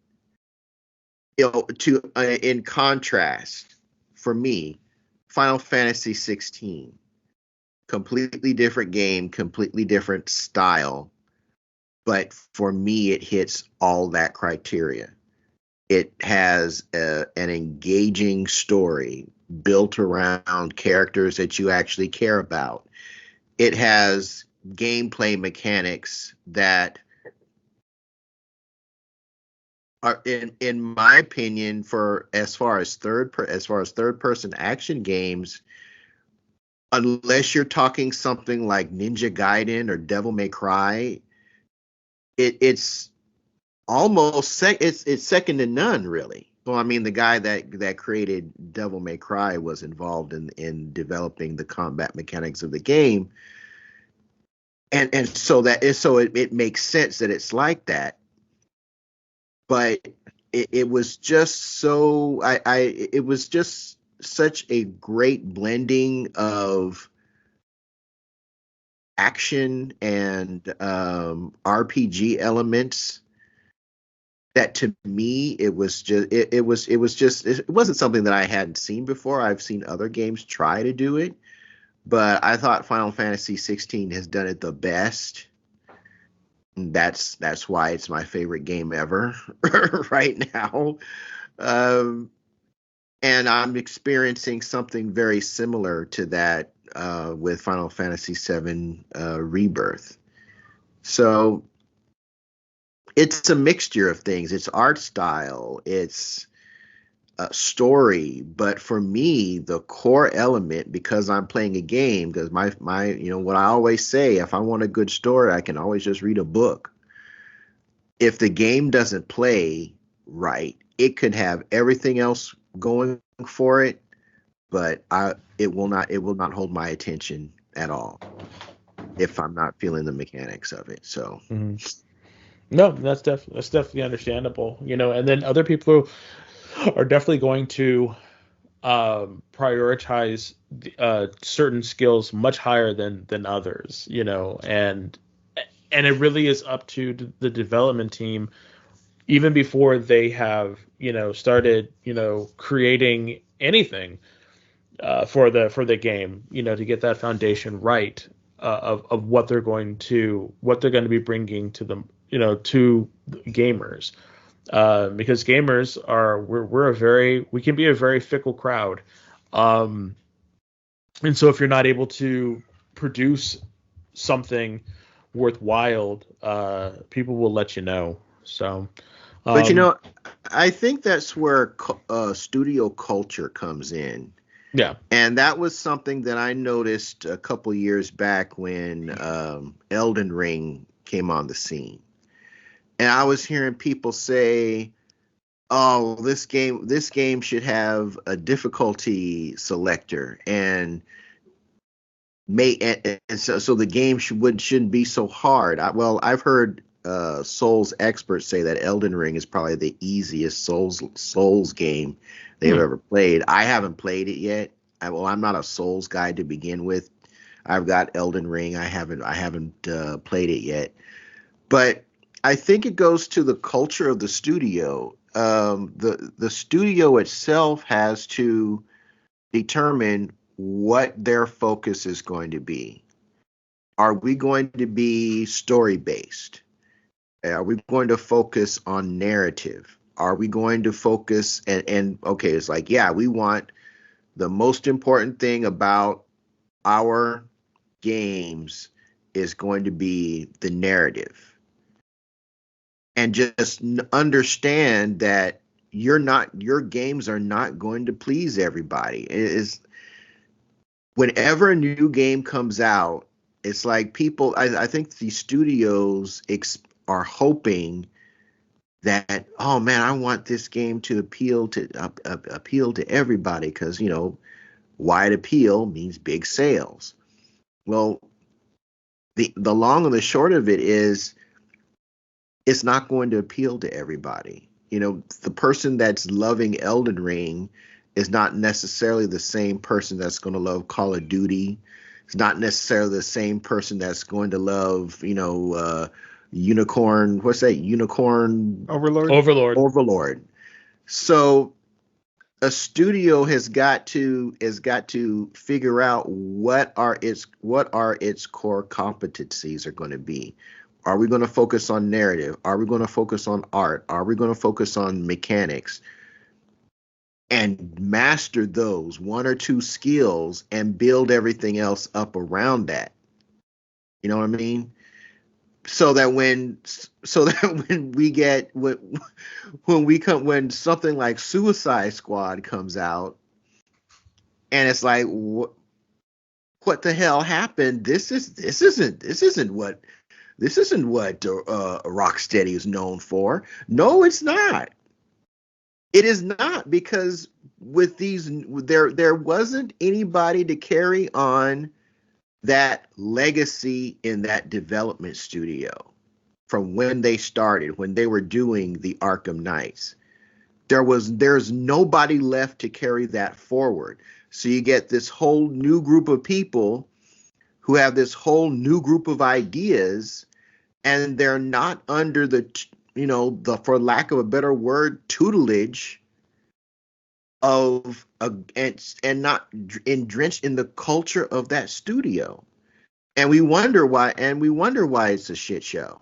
To in contrast, for me, Final Fantasy 16, completely different game, completely different style, but for me, it hits all that criteria. It has an engaging story built around characters that you actually care about. It has gameplay mechanics that are, in my opinion, for as far as third person action games, unless you're talking something like Ninja Gaiden or Devil May Cry, it's almost it's second to none, really. Well, I mean, the guy that created Devil May Cry was involved in developing the combat mechanics of the game, and so it makes sense that it's like that. But it was just so it was just such a great blending of action and RPG elements that, to me, it wasn't something that I hadn't seen before. I've seen other games try to do it, but I thought Final Fantasy 16 has done it the best. That's why it's my favorite game ever right now. Um, and I'm experiencing something very similar to that with Final Fantasy VII Rebirth. So it's a mixture of things. It's art style, it's story, but for me, the core element, because I'm playing a game, because my what I always say, if I want a good story, I can always just read a book. If the game doesn't play right, it could have everything else going for it, but it will not hold my attention at all if I'm not feeling the mechanics of it. So No, that's definitely understandable. And then other people are definitely going to prioritize certain skills much higher than others. And it really is up to the development team, even before they have started creating anything for the game, to get that foundation right, of what they're going to be bringing to them, to gamers, because gamers we can be a very fickle crowd, and so if you're not able to produce something worthwhile, people will let you know. So, but I think that's where studio culture comes in. Yeah. And that was something that I noticed a couple years back when Elden Ring came on the scene. And I was hearing people say, "Oh, this game should have a difficulty selector and so the game shouldn't be so hard." I've heard Souls experts say that Elden Ring is probably the easiest Souls game they've ever played. I haven't played it yet. I'm not a Souls guy to begin with. I've got Elden Ring. I haven't played it yet. But I think it goes to the culture of the studio. The studio itself has to determine what their focus is going to be. Are we going to be story based? Are we going to focus on narrative? Are we going to focus and okay, it's like, yeah, we want the most important thing about our games is going to be the narrative. And just understand that your games are not going to please everybody. Whenever a new game comes out, it's like people, I think the studios are hoping that, oh man, I want this game to appeal to everybody, because wide appeal means big sales. Well, the long and the short of it is, it's not going to appeal to everybody. The person that's loving Elden Ring is not necessarily the same person that's going to love Call of Duty. It's not necessarily the same person that's going to love unicorn. What's that? Unicorn Overlord. So a studio has got to figure out what are its core competencies are going to be. Are we going to focus on narrative? Are we going to focus on art? Are we going to focus on mechanics? And master those one or two skills and build everything else up around that. You know what I mean? So that when when something like Suicide Squad comes out, and it's like, what the hell happened? This isn't what Rocksteady is known for. No, it's not. It is not, because with these, there wasn't anybody to carry on that legacy in that development studio from when they started, when they were doing the Arkham Knights. There's nobody left to carry that forward. So you get this whole new group of people who have this whole new group of ideas, and they're not under the for lack of a better word, tutelage of and not drenched in the culture of that studio. And we wonder why it's a shit show,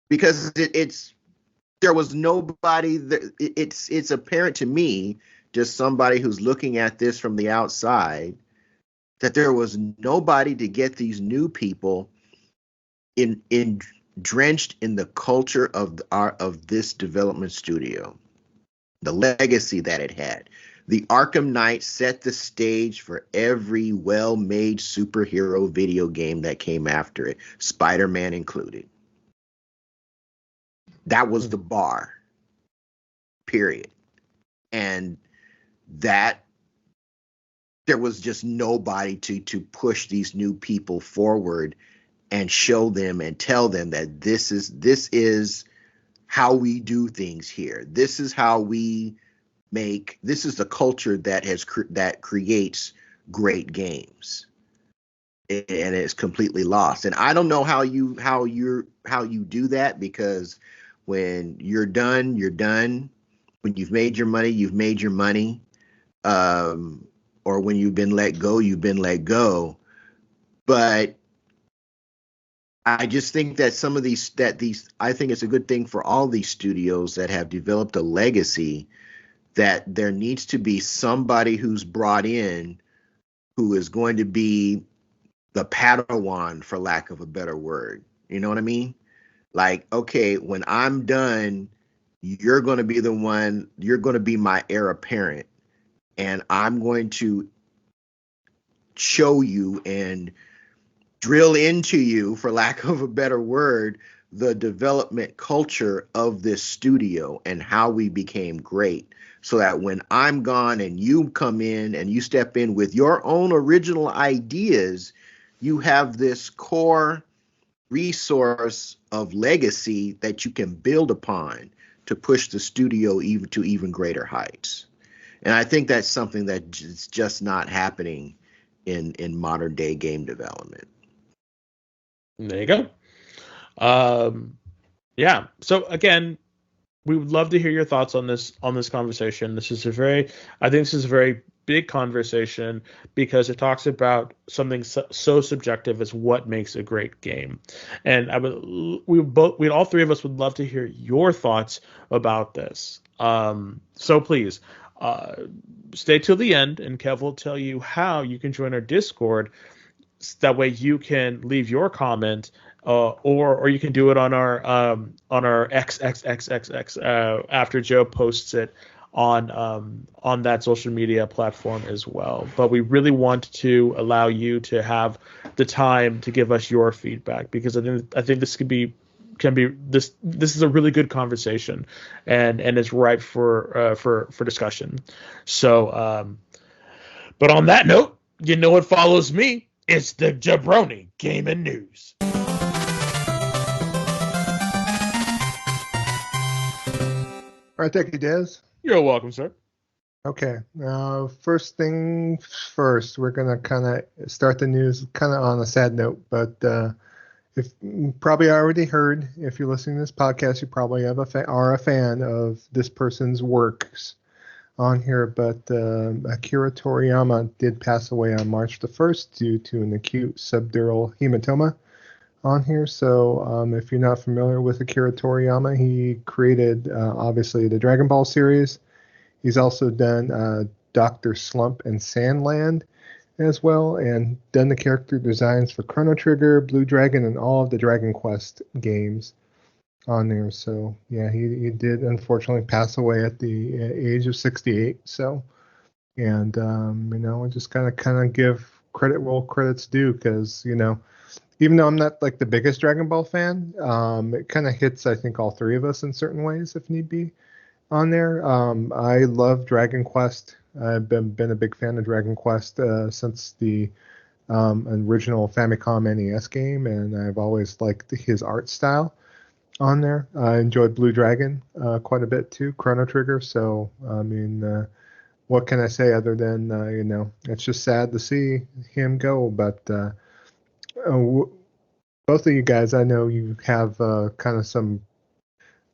because there was nobody that, it's apparent to me, just somebody who's looking at this from the outside, that there was nobody to get these new people in drenched in the culture of this development studio, the legacy that it had. The Arkham Knight set the stage for every well-made superhero video game that came after it, Spider-Man included. That was the bar, period. And that there was just nobody to push these new people forward and show them and tell them that this is how we do things here. This is how we this is the culture that creates great games. And it's completely lost. And I don't know how you do that, because when you're done, you're done. When you've made your money, you've made your money. Or when you've been let go, you've been let go. But I just think that I think it's a good thing for all these studios that have developed a legacy, that there needs to be somebody who's brought in who is going to be the Padawan, for lack of a better word. You know what I mean? Like, okay, when I'm done, you're going to be my heir apparent, and I'm going to show you and drill into you, for lack of a better word, the development culture of this studio and how we became great, so that when I'm gone and you come in and you step in with your own original ideas, you have this core resource of legacy that you can build upon to push the studio to even greater heights. And I think that's something that's just not happening in modern day game development. There you go. Yeah. So again, we would love to hear your thoughts on this conversation. I think this is a very big conversation, because it talks about something so subjective as what makes a great game. And we all three of us would love to hear your thoughts about this. So please stay till the end, and Kev will tell you how you can join our Discord. That way you can leave your comment, or you can do it on our XXXXX after Joe posts it on that social media platform as well. But we really want to allow you to have the time to give us your feedback, because I think this this is a really good conversation, and it's ripe for discussion. So, but on that note, you know what follows me? It's the Jabroni Gaming News. All right, thank you, Des. You're welcome, sir. Okay, first thing first, we're going to kind of start the news kind of on a sad note, but if you probably already heard, if you're listening to this podcast, you probably are a fan of this person's works on here. But Akira Toriyama did pass away on March the 1st due to an acute subdural hematoma on here. So if you're not familiar with Akira Toriyama, he created obviously the Dragon Ball series. He's also done Dr. Slump and Sandland as well, and done the character designs for Chrono Trigger, Blue Dragon, and all of the Dragon Quest games on there. So yeah, he did unfortunately pass away at the age of 68. So, and we just kind of give credit where credit's due, because even though I'm not like the biggest Dragon Ball fan, it kind of hits, I think, all three of us in certain ways if need be on there. I love Dragon Quest. I've been a big fan of Dragon Quest since the original Famicom NES game, and I've always liked his art style on there. I enjoyed Blue Dragon quite a bit too, Chrono Trigger. So, I mean, what can I say other than, it's just sad to see him go. But both of you guys, I know you have kind of some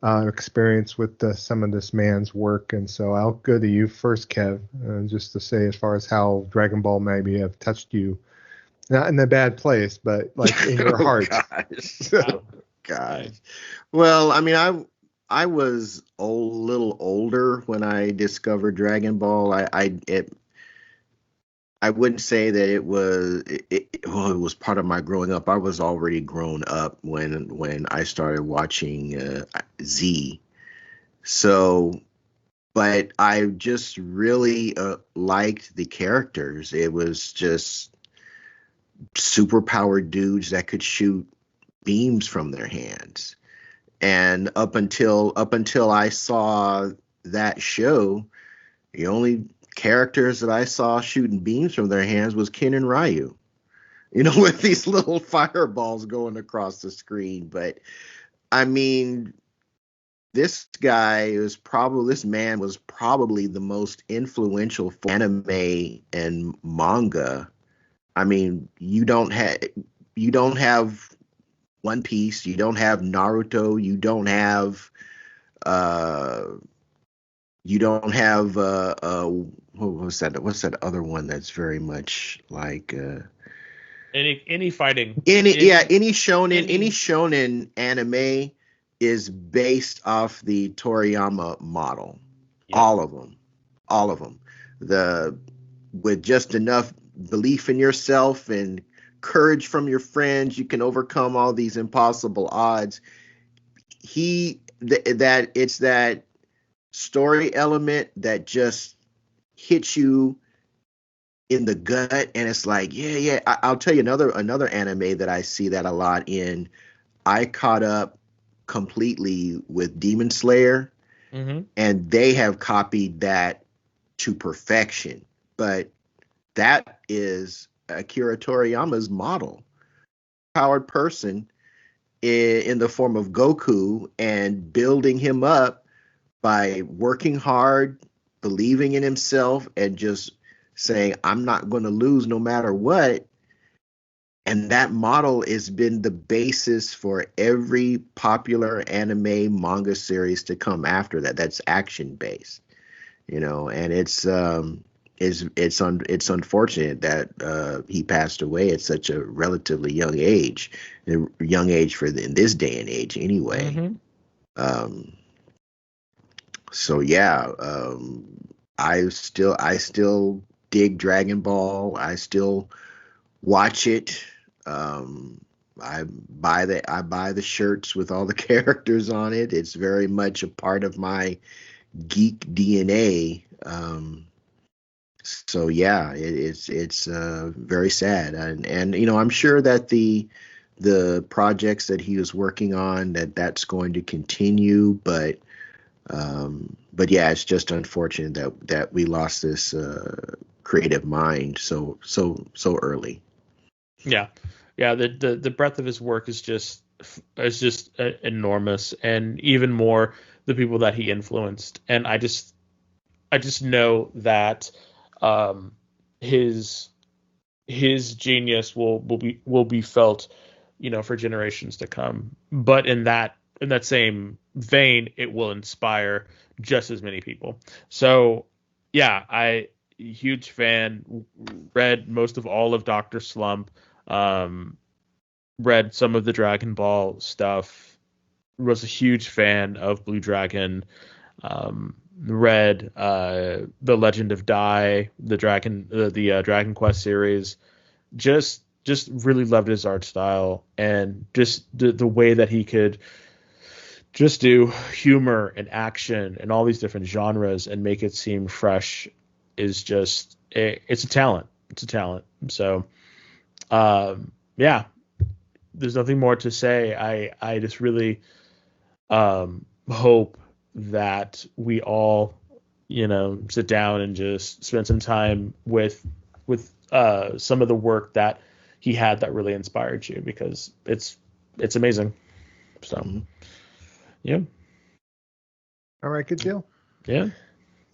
experience with some of this man's work, and so I'll go to you first, Kev, just to say as far as how Dragon Ball maybe have touched you, not in a bad place, but like in your heart. Gosh. Well, I mean, I was a little older when I discovered Dragon Ball. I wouldn't say that it was it was part of my growing up. I was already grown up when I started watching Z. So, but I just really liked the characters. It was just superpowered dudes that could shoot beams from their hands. And up until I saw that show, the only characters that I saw shooting beams from their hands was Ken and Ryu, with these little fireballs going across the screen. But I mean, this man was probably the most influential for anime and manga. I mean, you don't have One Piece, you don't have Naruto, you don't have what's that other one that's very much like any fighting any shonen anime is based off the Toriyama model. Yeah. All of them. With just enough belief in yourself and courage from your friends, you can overcome all these impossible odds. It's that story element that just hits you in the gut, and it's like, yeah. I'll tell you another anime that I see that a lot in. I caught up completely with Demon Slayer, and they have copied that to perfection. But that is Akira Toriyama's model. Powered person in the form of Goku, and building him up by working hard, believing in himself, and just saying, I'm not going to lose no matter what. And that model has been the basis for every popular anime manga series to come after that. That's action based, and it's unfortunate that he passed away at such a relatively young age, in this day and age anyway. So yeah, I still dig Dragon Ball. I still watch it. I buy the shirts with all the characters on it. It's very much a part of my geek DNA. So yeah, it's very sad, and I'm sure that the projects that he was working on, that's going to continue, but yeah, it's just unfortunate that we lost this creative mind so early. Yeah. The breadth of his work is just enormous, and even more the people that he influenced. And I just know that his genius will be felt for generations to come. But in that same vein, it will inspire just as many people. So yeah, huge fan. Read most of all of Dr. Slump. Read some of the Dragon Ball stuff. Was a huge fan of Blue Dragon. Read The Legend of Dai, the Dragon Quest series. Just really loved his art style, and just the way that he could just do humor and action and all these different genres and make it seem fresh is just it's a talent. It's a talent. So yeah, there's nothing more to say. I just really hope that we all sit down and just spend some time with some of the work that he had that really inspired you, because it's amazing. So yeah. All right, good deal. Yeah.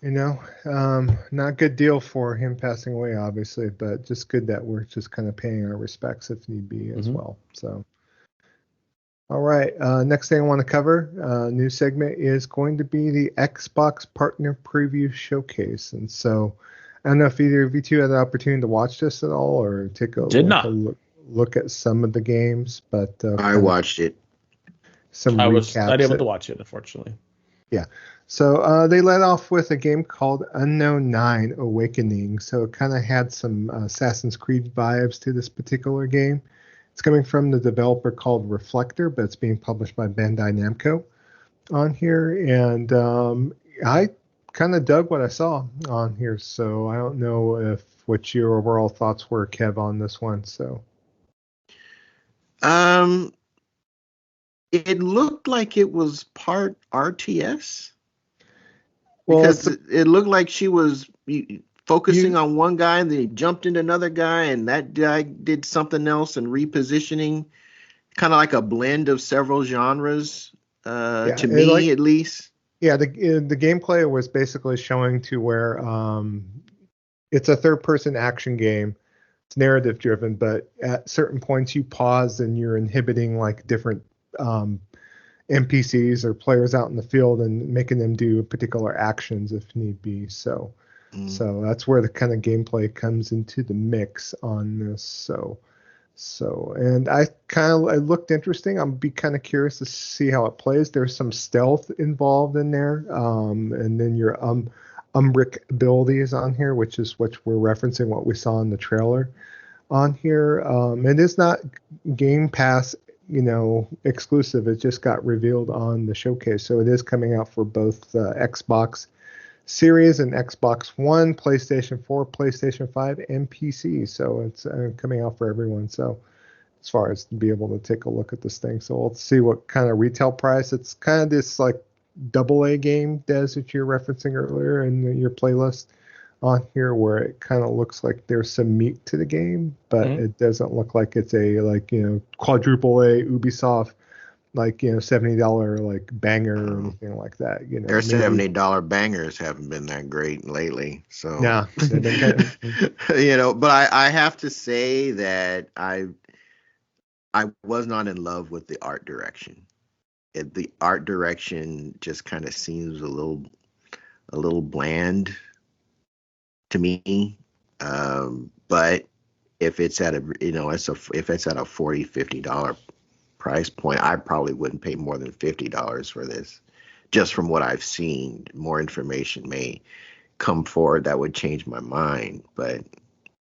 Not good deal for him passing away, obviously, but just good that we're just kind of paying our respects if need be as well. So, all right. Next thing I want to cover, new segment, is going to be the Xbox Partner Preview Showcase. And so, I don't know if either of you two had the opportunity to watch this at all or take a look at some of the games, but I watched it. I was not able to watch it, unfortunately. Yeah. So they led off with a game called Unknown 9 Awakening. So it kind of had some Assassin's Creed vibes to this particular game. It's coming from the developer called Reflector, but it's being published by Bandai Namco on here. And I kind of dug what I saw on here. So I don't know what your overall thoughts were, Kev, on this one. So, it looked like it was part RTS. Because it looked like she was focusing on one guy, and then he jumped into another guy, and that guy did something else, and repositioning, kind of like a blend of several genres, to me at least. Yeah, the gameplay was basically showing to where it's a third-person action game. It's narrative-driven, but at certain points you pause and you're inhibiting like different NPCs or players out in the field and making them do particular actions if need be. So that's where the kind of gameplay comes into the mix on this. So and it looked interesting. I'm be kind of curious to see how it plays. There's some stealth involved in there, and then your Umbric abilities on here, which we're referencing what we saw in the trailer on here. It is not Game Pass exclusive. It just got revealed on the showcase, so it is coming out for both Xbox Series and Xbox One, PlayStation 4, PlayStation 5, and PC. So it's coming out for everyone. So as far as to be able to take a look at this thing, so we'll see what kind of retail price. It's kind of this like AA game, Des, that you're referencing earlier in your playlist on here, where it kind of looks like there's some meat to the game, but it doesn't look like it's a quadruple A Ubisoft $70 like banger or anything like that. Their $70 bangers haven't been that great lately. So yeah, but I have to say that I was not in love with the art direction. The art direction just kind of seems a little bland to me, but if it's at a if it's at a $40-$50 price point, I probably wouldn't pay more than $50 for this. Just from what I've seen, more information may come forward that would change my mind, but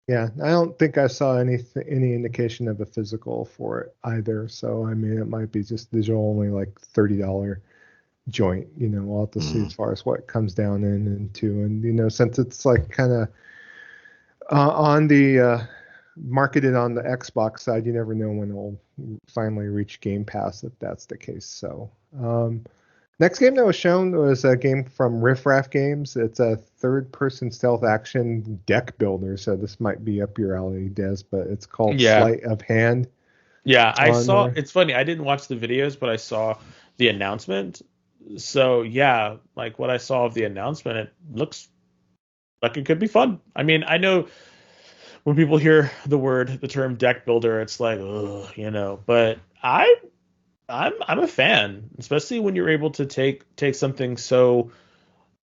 yeah, I don't think I saw any indication of a physical for it either. So I mean, it might be just digital only, like $30 joint. We'll have to see as far as what it comes down into, and since it's like kind of on the marketed on the Xbox side, you never know when it'll finally reach Game Pass if that's the case. So next game that was shown was a game from Riff Raff Games. It's a third-person stealth action deck builder, so this might be up your alley, Des, but it's called Sleight of Hand. Yeah, I saw. It's funny, I didn't watch the videos, but I saw the announcement. So yeah, like what I saw of the announcement, it looks like it could be fun. I mean, I know when people hear the term deck builder, it's like, ugh, But I'm a fan, especially when you're able to take something so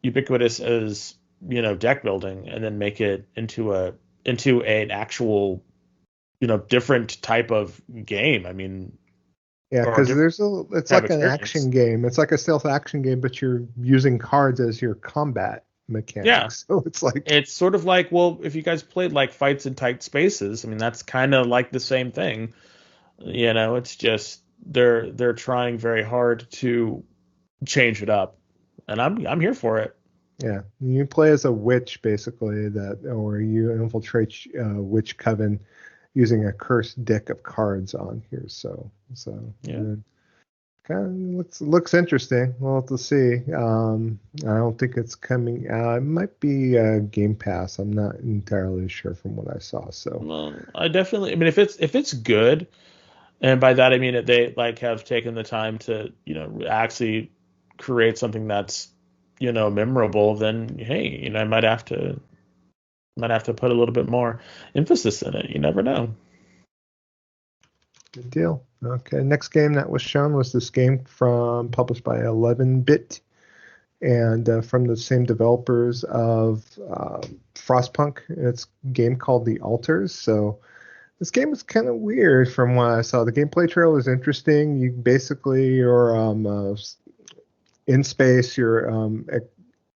ubiquitous as deck building and then make it into an actual different type of game. I mean, Yeah, or a because different it's type like of an experience. action game. It's like a stealth action game, but you're using cards as your combat Yeah, mechanics. So it's like, it's sort of like, well, if you guys played like Fights in Tight Spaces, I mean, that's kind of like the same thing. It's just they're trying very hard to change it up, and I'm here for it. yeah, you play as a witch basically, or you infiltrate witch coven using a cursed deck of cards on here. So Yeah. kind of looks interesting. We'll have to see. I don't think it's coming out. It might be Game Pass. I'm not entirely sure from what I saw. So Well, I mean, if it's good, and by that I mean that they like have taken the time to, actually create something that's, memorable, then hey, I might have to put a little bit more emphasis in it. You never know. good deal. Okay, next game that was shown was this game published by 11-bit and from the same developers of Frostpunk. It's a game called The Altars. So this game is kind of weird from what I saw. The gameplay trail is interesting. You basically are in space. You're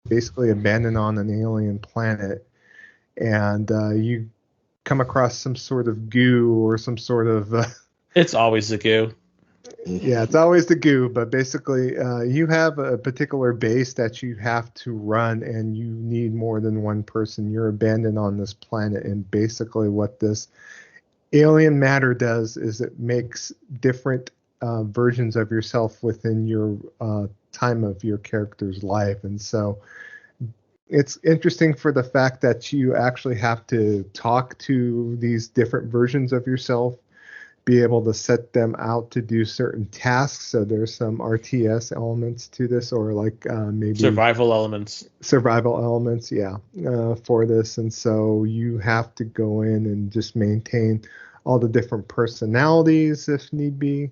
basically abandoned on an alien planet, and you come across some sort of goo or some sort of It's always the goo. yeah, it's always the goo, but basically you have a particular base that you have to run, and you need more than one person. You're abandoned on this planet, and basically what this alien matter does is it makes different versions of yourself within your time of your character's life. And so it's interesting for the fact that you actually have to talk to these different versions of yourself, be able to set them out to do certain tasks. So there's some RTS elements to this, or like maybe Survival elements. survival elements, yeah, for this. And so you have to go in and just maintain all the different personalities if need be.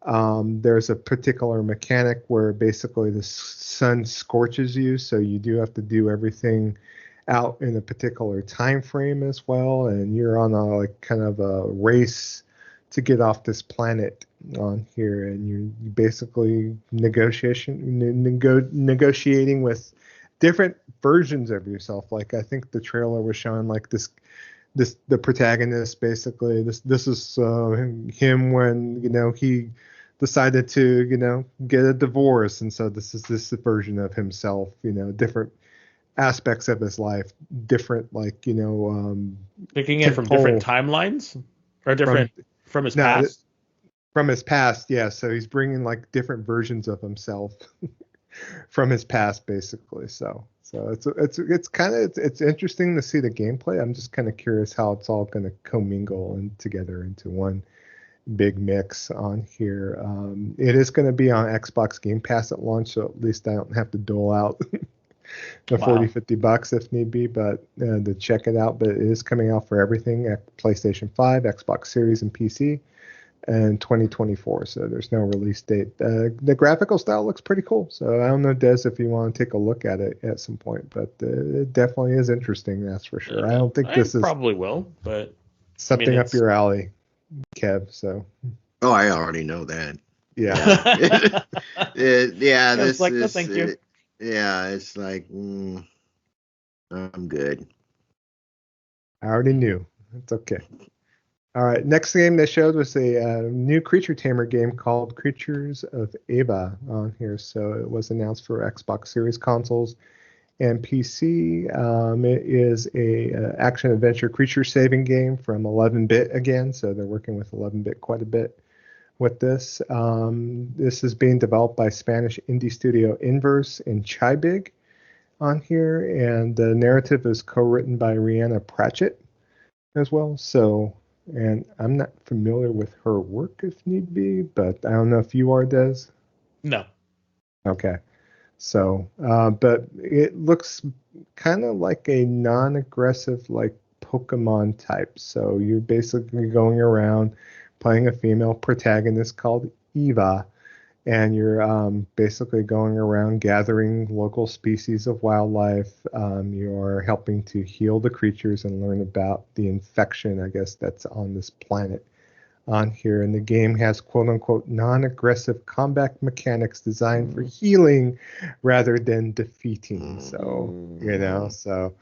There's a particular mechanic where basically the sun scorches you, so you do have to do everything out in a particular time frame as well, and you're on a like kind of a race to get off this planet on here, and you're basically negotiating with different versions of yourself. Like I think the trailer was showing like the protagonist basically this is him when he decided to get a divorce, and so this is this version of himself, different aspects of his life, different like Picking it from different temporal timelines or from different from his no past. from his past, yeah. So he's bringing like different versions of himself from his past, basically. So it's kind of it's interesting to see the gameplay. I'm just kind of curious how it's all going to commingle and together into one big mix on here. It is going to be on Xbox Game Pass at launch, so at least I don't have to dole out the Wow. 40-50 bucks if need be, but to check it out. But it is coming out for everything at PlayStation 5, Xbox Series, and PC. And 2024, so there's no release date. The graphical style looks pretty cool, so I don't know, Des, if you want to take a look at it at some point, but it definitely is interesting, that's for sure. I don't think I this is probably will, but something up it's your alley, Kev, so Oh, I already know that. yeah. Yeah, It's this like, no, is. thank you. Yeah, it's like I'm good. I already knew. It's okay. All right, next game they showed was a new creature tamer game called Creatures of Ava on here. So it was announced for Xbox Series consoles and PC. It is a action adventure creature saving game from 11-bit again. So they're working with 11-bit quite a bit with this. This is being developed by Spanish indie studio Inverse and Chibig on here, and the narrative is co-written by Rihanna Pratchett as well. So. And I'm not familiar with her work if need be, but I don't know if you are, Des. No. Okay. So, but it looks kind of like a non-aggressive, like Pokemon type. So you're basically going around playing a female protagonist called Eva, and you're basically going around gathering local species of wildlife. You're helping to heal the creatures and learn about the infection, I guess, that's on this planet on here. And the game has quote unquote non-aggressive combat mechanics designed for healing rather than defeating. So, so.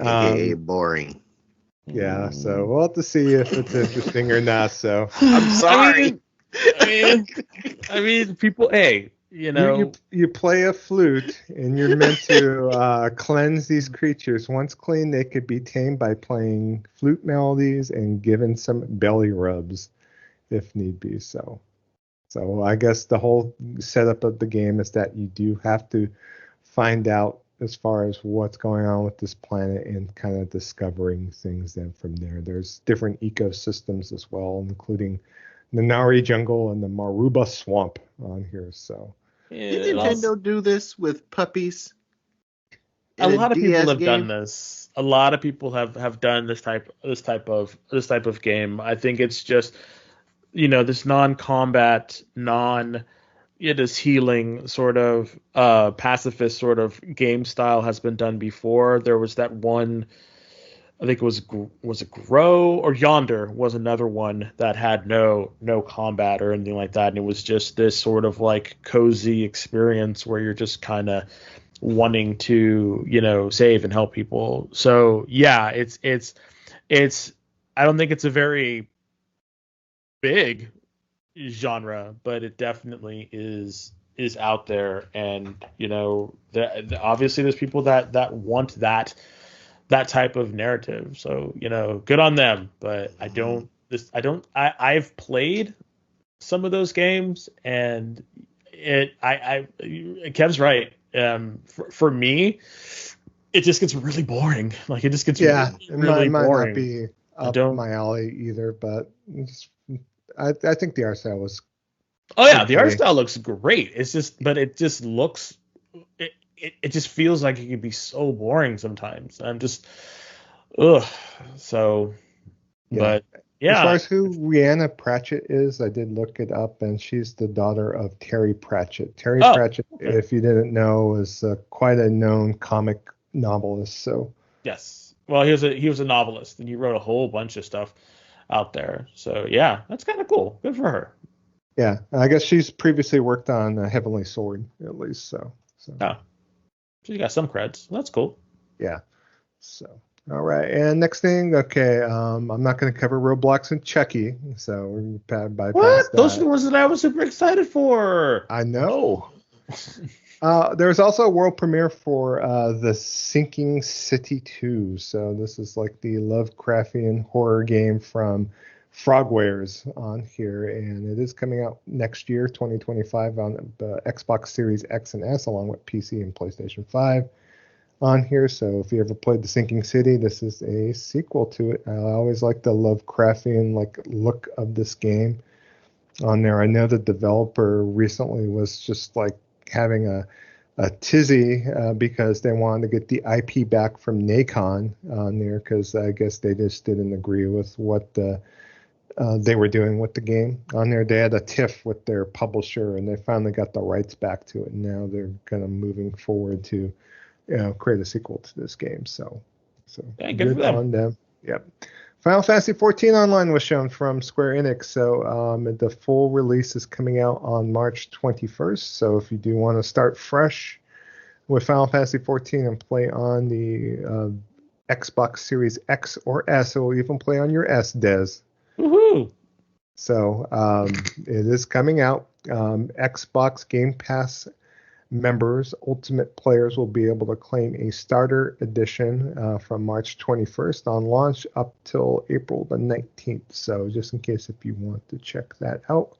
AKA boring. Yeah, so we'll have to see if it's interesting or not. So I'm sorry. I mean, people. Hey, you play a flute, and you're meant to cleanse these creatures. Once clean, they could be tamed by playing flute melodies and given some belly rubs, if need be. So I guess the whole setup of the game is that you do have to find out as far as what's going on with this planet and kind of discovering things then from there. There's different ecosystems as well, including the Nari jungle and the Maruba swamp on here. So did Nintendo do this with puppies? A lot of people have done this. A lot of people have done this type of game. I think it's just this non-combat, this healing sort of pacifist sort of game style has been done before. There was that one, I think was it Grow or Yonder was another one that had no combat or anything like that, and it was just this sort of like cozy experience where you're just kind of wanting to save and help people. So yeah, it's I don't think it's a very big genre, but it definitely is out there, and obviously there's people that want that type of narrative. So good on them. But I've played some of those games, and Kev's right. For me, it just gets really boring. Like it just gets really might boring. Not be up my alley either, but I think the art style was. Oh yeah, the art style looks great. It's just, but it just looks, it just feels like it could be so boring sometimes. I'm just, ugh. So, but yeah. As far as who Rhianna Pratchett is, I did look it up, and she's the daughter of Terry Pratchett. Terry Pratchett, if you didn't know, is quite a known comic novelist. So yes, well, he was a novelist, and he wrote a whole bunch of stuff out there. So yeah, that's kind of cool. Good for her. Yeah, I guess she's previously worked on Heavenly Sword, at least. So. Oh, she's got some creds. That's cool. Yeah. So, all right. And next thing, okay, I'm not going to cover Roblox and Chucky, so we're bypass what? that. Those are the ones that I was super excited for. I know. There's also a world premiere for the Sinking City 2. So this is like the Lovecraftian horror game from Frogwares on here, and it is coming out next year, 2025, on the Xbox Series X and S, along with PC and PlayStation 5 on here. So if you ever played The Sinking City, this is a sequel to it. I always like the Lovecraftian look of this game on there. I know the developer recently was just like having a tizzy because they wanted to get the IP back from Nacon on there, because I guess they just didn't agree with what they were doing with the game on there. They had a tiff with their publisher, and they finally got the rights back to it. And now they're kind of moving forward to, create a sequel to this game. So yeah, good for them. On them. Yep. Final Fantasy 14 Online was shown from Square Enix. So the full release is coming out on March 21st. So if you do want to start fresh with Final Fantasy 14 and play on the Xbox Series X or S, or even play on your S, Des. Woohoo! So it is coming out. Xbox Game Pass members, Ultimate players, will be able to claim a starter edition from March 21st on launch up till April the 19th. So just in case if you want to check that out,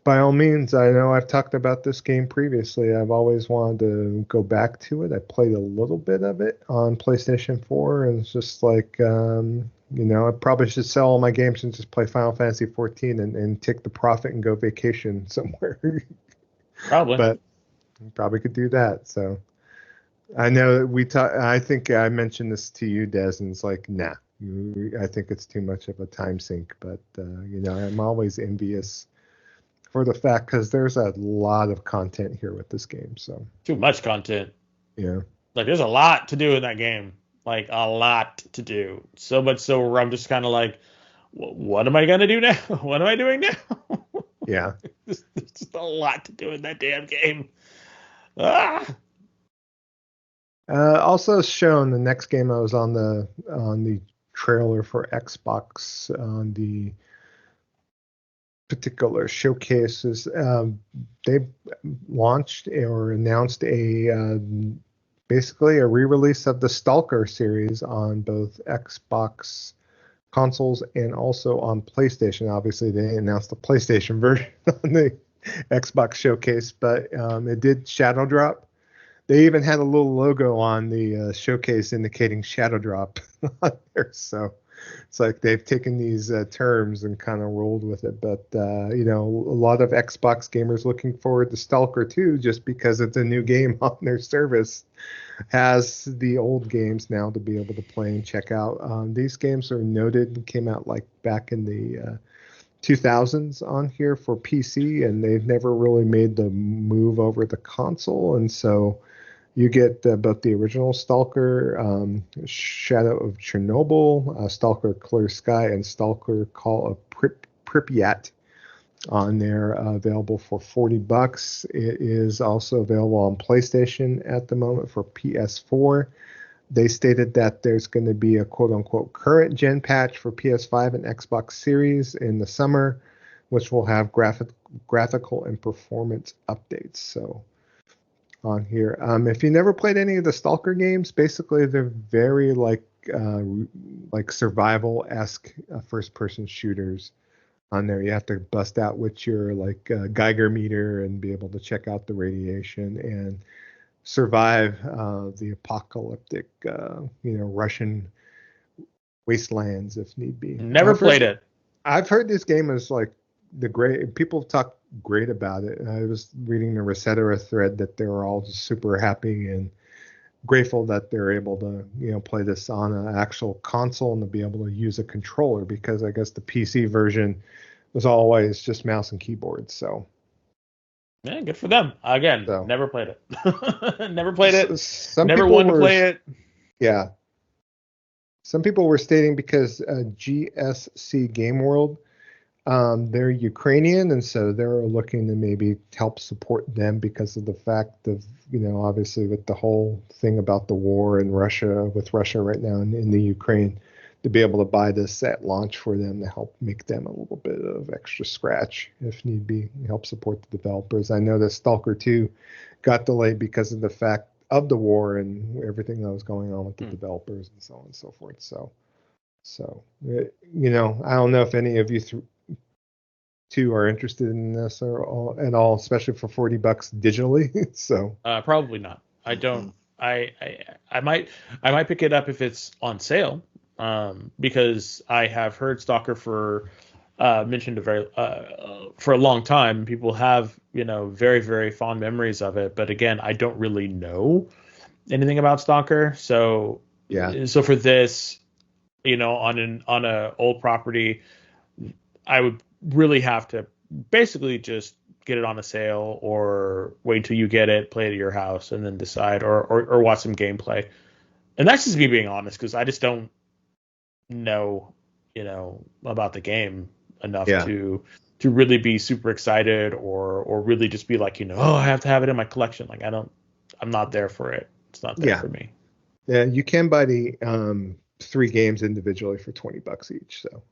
by all means. I know I've talked about this game previously. I've always wanted to go back to it. I played a little bit of it on PlayStation 4, and it's just like, I probably should sell all my games and just play Final Fantasy 14 and take the profit and go vacation somewhere. Probably. But probably could do that. So, I know I think I mentioned this to you, Des, and it's like, nah. I think it's too much of a time sink, but I'm always envious for the fact because there's a lot of content here with this game. So Too much content. yeah, Like there's a lot to do in that game. Like a lot to do. So much so where I'm just kind of like, what am I gonna do now? What am I doing now? yeah. There's just a lot to do in that damn game. Ah. Also shown the next game I was on the trailer for Xbox on the particular showcases. They launched or announced basically a re-release of the Stalker series on both Xbox consoles and also on PlayStation. Obviously, they announced the PlayStation version on the Xbox showcase, but it did shadow drop. They even had a little logo on the showcase indicating shadow drop on there. So it's like they've taken these terms and kind of rolled with it. But, a lot of Xbox gamers looking forward to Stalker 2 just because it's a new game on their service. Has the old games now to be able to play and check out. These games are noted, came out like back in the 2000s on here for PC, and they've never really made the move over the console. And so you get both the original Stalker, Shadow of Chernobyl, Stalker Clear Sky, and Stalker Call of Pripyat on there, available for $40. It is also available on PlayStation at the moment for PS4. They stated that there's going to be a quote-unquote current gen patch for PS5 and Xbox Series in the summer, which will have graphical and performance updates. So on here, if you never played any of the Stalker games, basically they're very like survival-esque first-person shooters. On there, you have to bust out with your Geiger meter and be able to check out the radiation and survive the apocalyptic, Russian wastelands if need be. Never played it. I've heard this game is like people talk great about it. I was reading the Resetera thread that they were all just super happy and grateful that they're able to, play this on an actual console and to be able to use a controller, because I guess the PC version was always just mouse and keyboard. So yeah, good for them. Again, never played it. Never played it. Some never people wanted to play it. Yeah. Some people were stating because GSC Game World, they're Ukrainian, and so they're looking to maybe help support them because of the fact of, obviously with the whole thing about the war in Russia, with Russia right now in the Ukraine, to be able to buy this at launch for them to help make them a little bit of extra scratch if need be, help support the developers. I know that Stalker 2 got delayed because of the fact of the war and everything that was going on with the developers and so on and so forth. So I don't know if any of you two are interested in this at all, especially for $40 digitally. So probably not. I don't. I might pick it up if it's on sale, because I have heard Stalker mentioned for a long time. People have very, very fond memories of it, but again, I don't really know anything about Stalker. So yeah. So for this, on a old property, I would really have to basically just get it on a sale or wait till you get it, play it at your house, and then decide, or watch some gameplay. And that's just me being honest, because I just don't know, about the game enough to really be super excited or really just be like, I have to have it in my collection. Like I'm not there for it. It's not there for me. Yeah, you can buy the 3 games individually for $20 each, so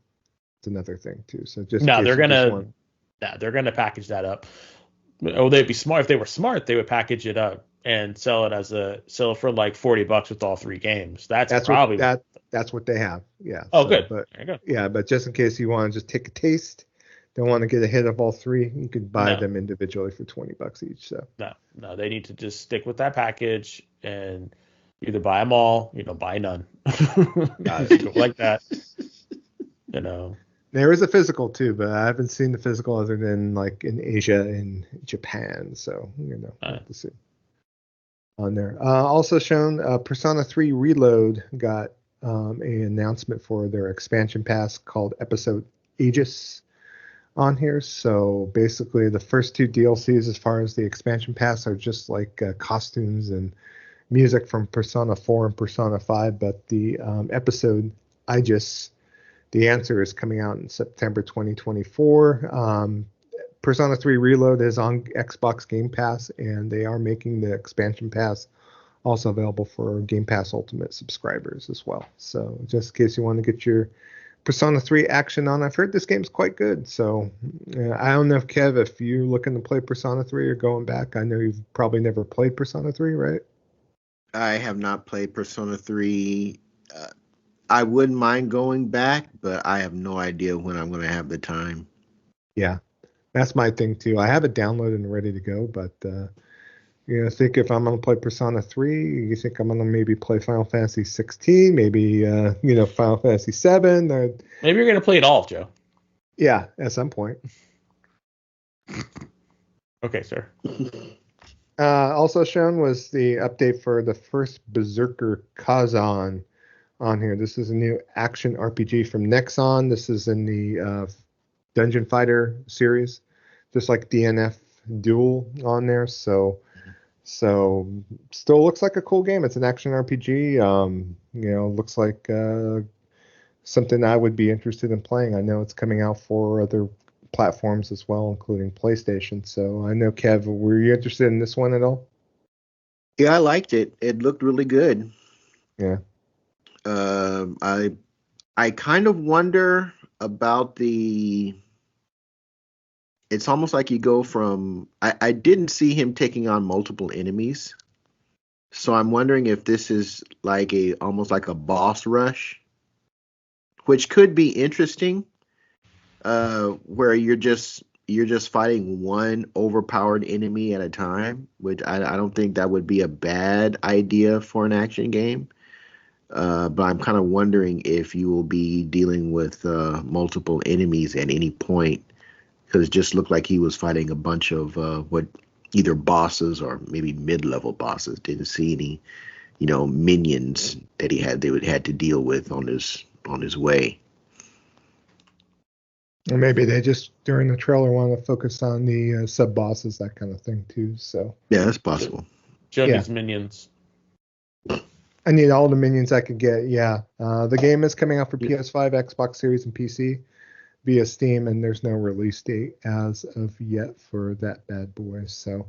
it's another thing too. So just they're gonna package that up. Oh, they'd be smart. If they were smart, they would package it up and sell it for like $40 with all 3 games. That's probably that's what they have. Yeah. Oh, good. But there you go. Yeah, but just in case you want to just take a taste, don't want to get a hit of all 3, you could buy them individually for $20 each. So no, they need to just stick with that package and either buy them all, buy none. Like that. There is a physical too, but I haven't seen the physical other than like in Asia and Japan. So we'll have to see. on there. Also shown, Persona 3 Reload got an announcement for their expansion pass called Episode Aegis on here. So basically, the first two DLCs, as far as the expansion pass, are just like costumes and music from Persona 4 and Persona 5. But the episode Aegis, the answer is coming out in September 2024. Persona 3 Reload is on Xbox Game Pass, and they are making the expansion pass also available for Game Pass Ultimate subscribers as well. So just in case you want to get your Persona 3 action on, I've heard this game's quite good. So I don't know if, Kev, if you're looking to play Persona 3 or going back. I know you've probably never played Persona 3, right? I have not played Persona 3. I wouldn't mind going back, but I have no idea when I'm going to have the time. Yeah, that's my thing too. I have it downloaded and ready to go, but I think if I'm going to play Persona 3, you think I'm going to maybe play Final Fantasy 16, maybe Final Fantasy 7. Maybe you're going to play it all, Joe. Yeah, at some point. Okay, sir. Also shown was the update for the first Berserker Kazan on here. This is a new action RPG from Nexon. This is in the Dungeon Fighter series, just like DNF Duel on there. So still looks like a cool game. It's an action RPG. Looks like something I would be interested in playing. I know it's coming out for other platforms as well, including PlayStation. So I know, Kev, were you interested in this one at all? Yeah, I liked it. It looked really good. Yeah. I kind of wonder about it's almost like you go from, I didn't see him taking on multiple enemies. So I'm wondering if this is like almost like a boss rush, which could be interesting, where you're just fighting one overpowered enemy at a time, which I don't think that would be a bad idea for an action game. But I'm kind of wondering if you will be dealing with multiple enemies at any point, because it just looked like he was fighting a bunch of either bosses or maybe mid-level bosses. Didn't see any, minions that they would had to deal with on his way. Or maybe they just during the trailer want to focus on the sub bosses, that kind of thing too. So yeah, that's possible. Joe needs minions. I need all the minions I could get. Yeah. The game is coming out for PS5, Xbox Series, and PC via Steam, and there's no release date as of yet for that bad boy. So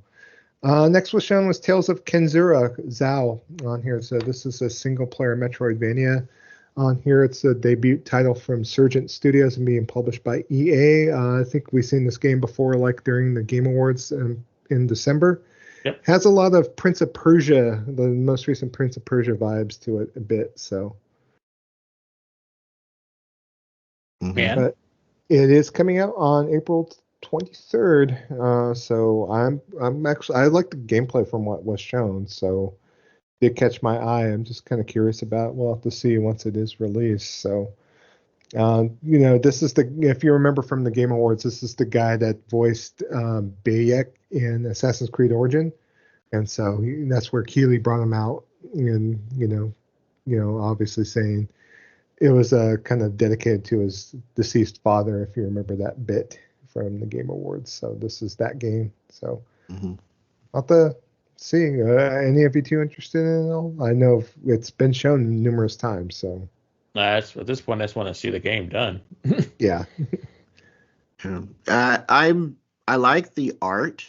next was shown was Tales of Kenzura Zao on here. So this is a single-player Metroidvania on here. It's a debut title from Surgent Studios and being published by EA. I think we've seen this game before, like during the Game Awards in December. Yep. Has a lot of Prince of Persia, the most recent Prince of Persia vibes to it a bit. So, but it is coming out on April 23rd. So I'm actually, I like the gameplay from what was shown. So it did catch my eye. I'm just kind of curious about. We'll have to see once it is released. So. This is if you remember from the Game Awards, this is the guy that voiced Bayek in Assassin's Creed Origin, and so that's where Keeley brought him out, and obviously saying it was kind of dedicated to his deceased father, if you remember that bit from the Game Awards. So this is that game. So I'll have to see. Any of you two interested in it all? I know it's been shown numerous times, so. At this point, I just want to see the game done. Yeah. I like the art.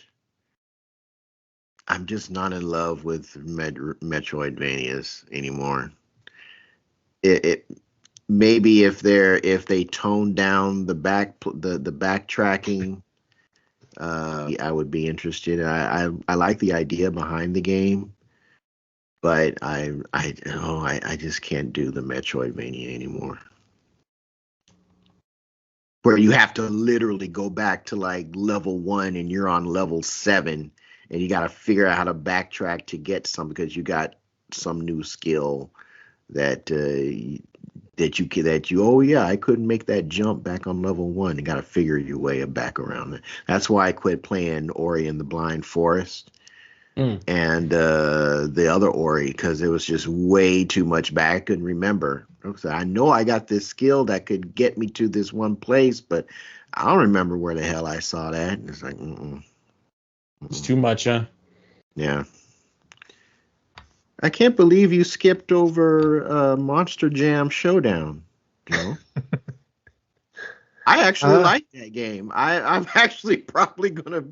I'm just not in love with Metroidvanias anymore. It maybe if they tone down the backtracking, I would be interested. I like the idea behind the game. But I just can't do the Metroidvania anymore, where you have to literally go back to like level 1 and you're on level 7 and you got to figure out how to backtrack to get some because you got some new skill that I couldn't make that jump back on level 1. You got to figure your way back around it. That's why I quit playing Ori and the Blind Forest. and the other Ori, because it was just way too much back. I couldn't remember. So I know I got this skill that could get me to this one place, but I don't remember where the hell I saw that. It's like, It's too much, huh? yeah. I can't believe you skipped over Monster Jam Showdown, Joe. I actually like that game. I'm actually probably gonna.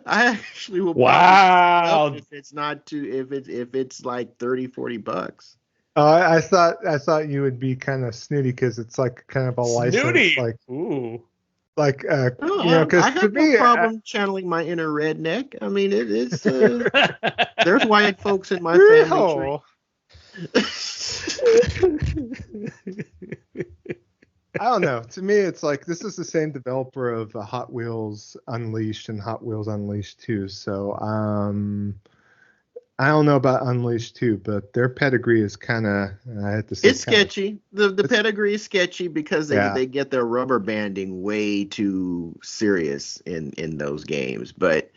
I actually will. Wow. If it's not too. If it's like $30-$40. I thought you would be kind of snooty because it's like kind of a license, like ooh, like No, you know, because I to have no me, problem channeling my inner redneck. I mean, it's there's white folks in my family tree. I don't know. To me, it's like this is the same developer of Hot Wheels Unleashed and Hot Wheels Unleashed 2. So I don't know about Unleashed 2, but their pedigree is kind of, I have to say, It's sketchy. The pedigree is sketchy because they get their rubber banding way too serious in those games. But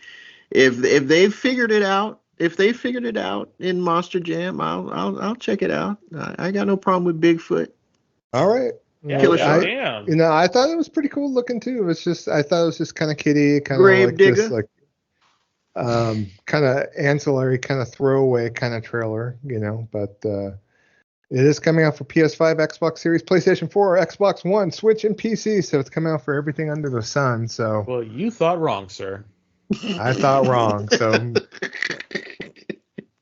if they've figured it out, in Monster Jam, I'll check it out. I got no problem with Bigfoot. All right. yeah, Killer Shark. damn. You know, I thought it was pretty cool looking too. It was just, I thought it was just kind of kiddie, kind of Grave like digger. this, like kind of ancillary, kind of throwaway kind of trailer, you know. But it is coming out for PS5, Xbox Series, PlayStation 4, Xbox One, Switch, and PC. So it's coming out for everything under the sun. So Well, you thought wrong, sir. I thought wrong. So you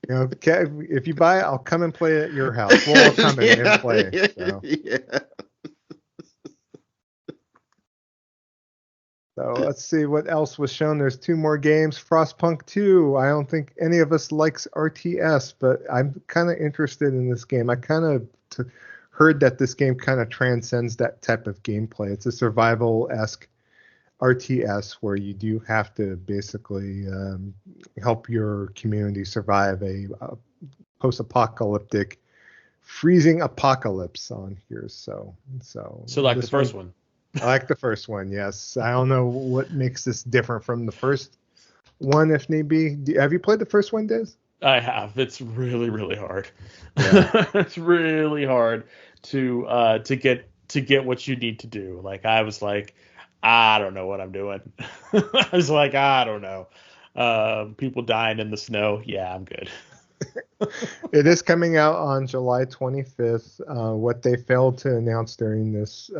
know, if you buy it, I'll come and play it at your house. We'll all come in and play. So. Yeah. So let's see what else was shown. There's 2 more games. Frostpunk 2. I don't think any of us likes RTS, but I'm kind of interested in this game. I kind of heard that this game kind of transcends that type of gameplay. It's a survival-esque RTS where you do have to basically help your community survive a post-apocalyptic freezing apocalypse on here. So like the first one. I like the first one, yes. I don't know what makes this different from the first one, if need be. Have you played the first one, Des? I have. It's really, really hard. Yeah. It's really hard to get what you need to do. Like I was like, I don't know what I'm doing. I was like, I don't know. People dying in the snow. Yeah, I'm good. It is coming out on July 25th. What they failed to announce during this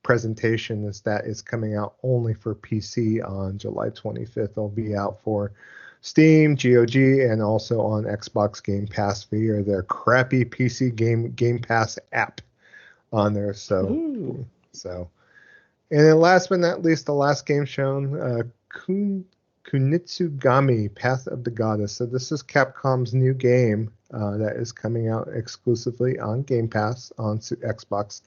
presentation is that it's coming out only for PC on July 25th. It'll be out for Steam, GOG, and also on Xbox Game Pass via their crappy PC Game Pass app on there. So, and then last but not least, the last game shown, Kunitsugami, Path of the Goddess. So this is Capcom's new game that is coming out exclusively on Game Pass on Xbox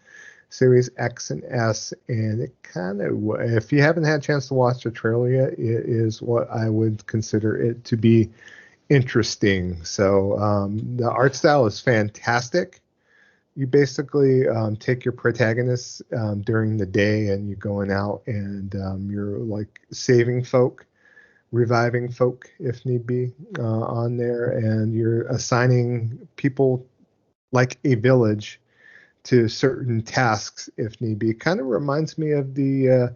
Series X and S, and it kind of, if you haven't had a chance to watch the trailer yet, it is what I would consider it to be interesting. So the art style is fantastic. You basically take your protagonists during the day, and you're going out and you're like saving folk, reviving folk if need be on there, and you're assigning people like a village to certain tasks if need be. It kind of reminds me of the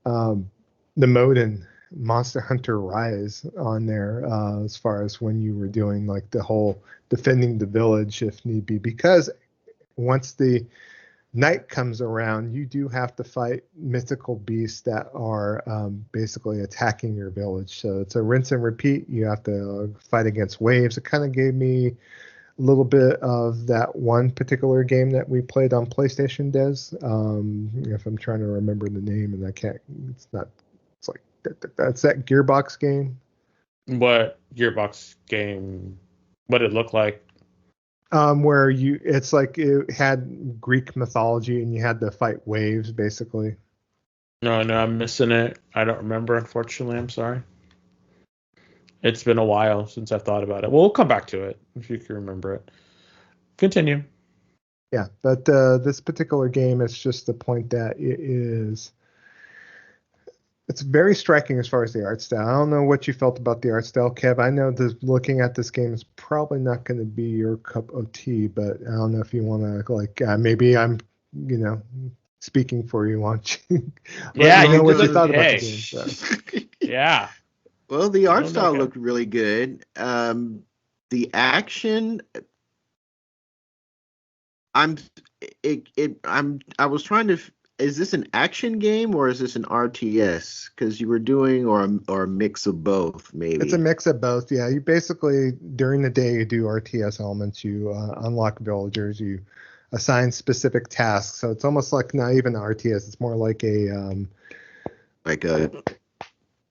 mode in Monster Hunter Rise on there as far as when you were doing like the whole defending the village if need be, because once the night comes around, you do have to fight mythical beasts that are basically attacking your village. So it's a rinse and repeat. You have to fight against waves. It kind of gave me a little bit of that one particular game that we played on PlayStation, Des. If I'm trying to remember the name, and I can't, it's like that's that Gearbox game. What Gearbox game? What it looked like? Where it's like it had Greek mythology and you had to fight waves, basically. No, I'm missing it. I don't remember, unfortunately. I'm sorry. It's been a while since I've thought about it. We'll come back to it if you can remember it. Continue. Yeah, but this particular game is just the point that it is It's very striking as far as the art style. I don't know what you felt about the art style, Kev. I know this, looking at this game is probably not going to be your cup of tea, but I don't know if you want to maybe I'm, speaking for you. Want you? Yeah, Let me know what you could- thought about the hey. game. So. Yeah. Well, the art No, style okay. looked really good. The action, I was trying to. Is this an action game or is this an RTS? Because you were doing or a mix of both, It's a maybe. mix of both. Yeah, you basically during the day you do RTS elements. You unlock villagers. You assign specific tasks. So it's almost like not even an RTS. It's more like a Like a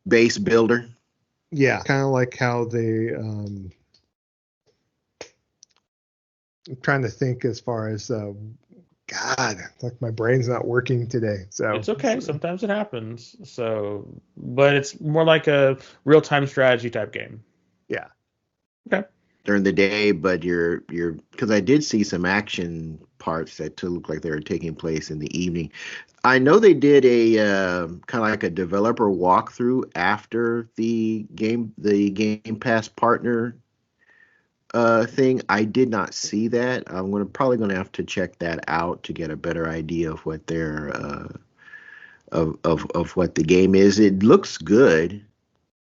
base builder. yeah, kind of like how they. I'm trying to think as far as God, like my brain's not working today. So It's okay. Sometimes it happens. So, but it's more like a real-time strategy type game. yeah. Okay. During the day, but you're because I did see some action parts that look like they were taking place in the evening. I know they did a kind of like a developer walkthrough after the Game Pass partner thing. I did not see that. I'm probably gonna have to check that out to get a better idea of what their of what the game is. It looks good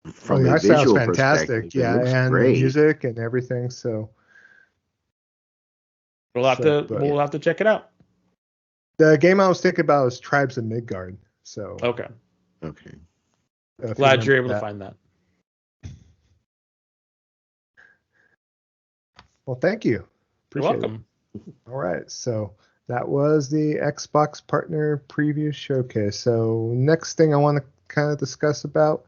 Oh, from the a art style is visual perspective. fantastic. It Yeah, looks and the great. music and everything. So, but We'll have to check it out. the game I was thinking about was Tribes of Midgard. So, Okay. Okay. if you Glad you're remember able to that. find that. Well, thank you. You're Appreciate welcome. it. All right. So that was the Xbox Partner Preview Showcase. So next thing I want to kind of discuss about,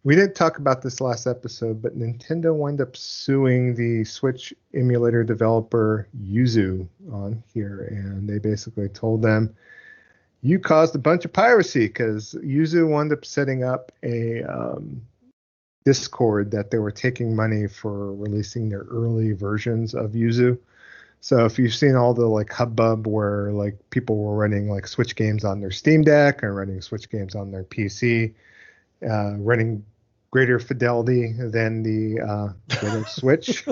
we didn't talk about this last episode, but Nintendo wound up suing the Switch emulator developer Yuzu on here, and they basically told them, you caused a bunch of piracy, because Yuzu wound up setting up a Discord that they were taking money for releasing their early versions of Yuzu. So if you've seen all the like hubbub where like people were running like Switch games on their Steam Deck or running Switch games on their PC, running greater fidelity than the Switch.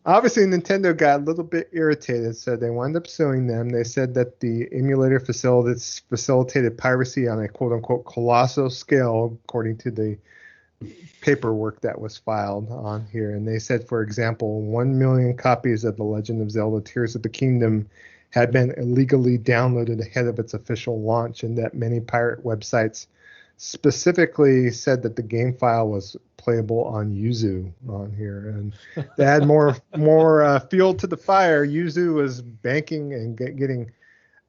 Obviously, Nintendo got a little bit irritated, so they wound up suing them. They said that the emulator facilitated piracy on a quote-unquote colossal scale, according to the paperwork that was filed on here. And they said, for example, 1 million copies of The Legend of Zelda Tears of the Kingdom had been illegally downloaded ahead of its official launch, and that many pirate websites specifically said that the game file was playable on Yuzu on here. And to add more fuel to the fire, Yuzu was banking and getting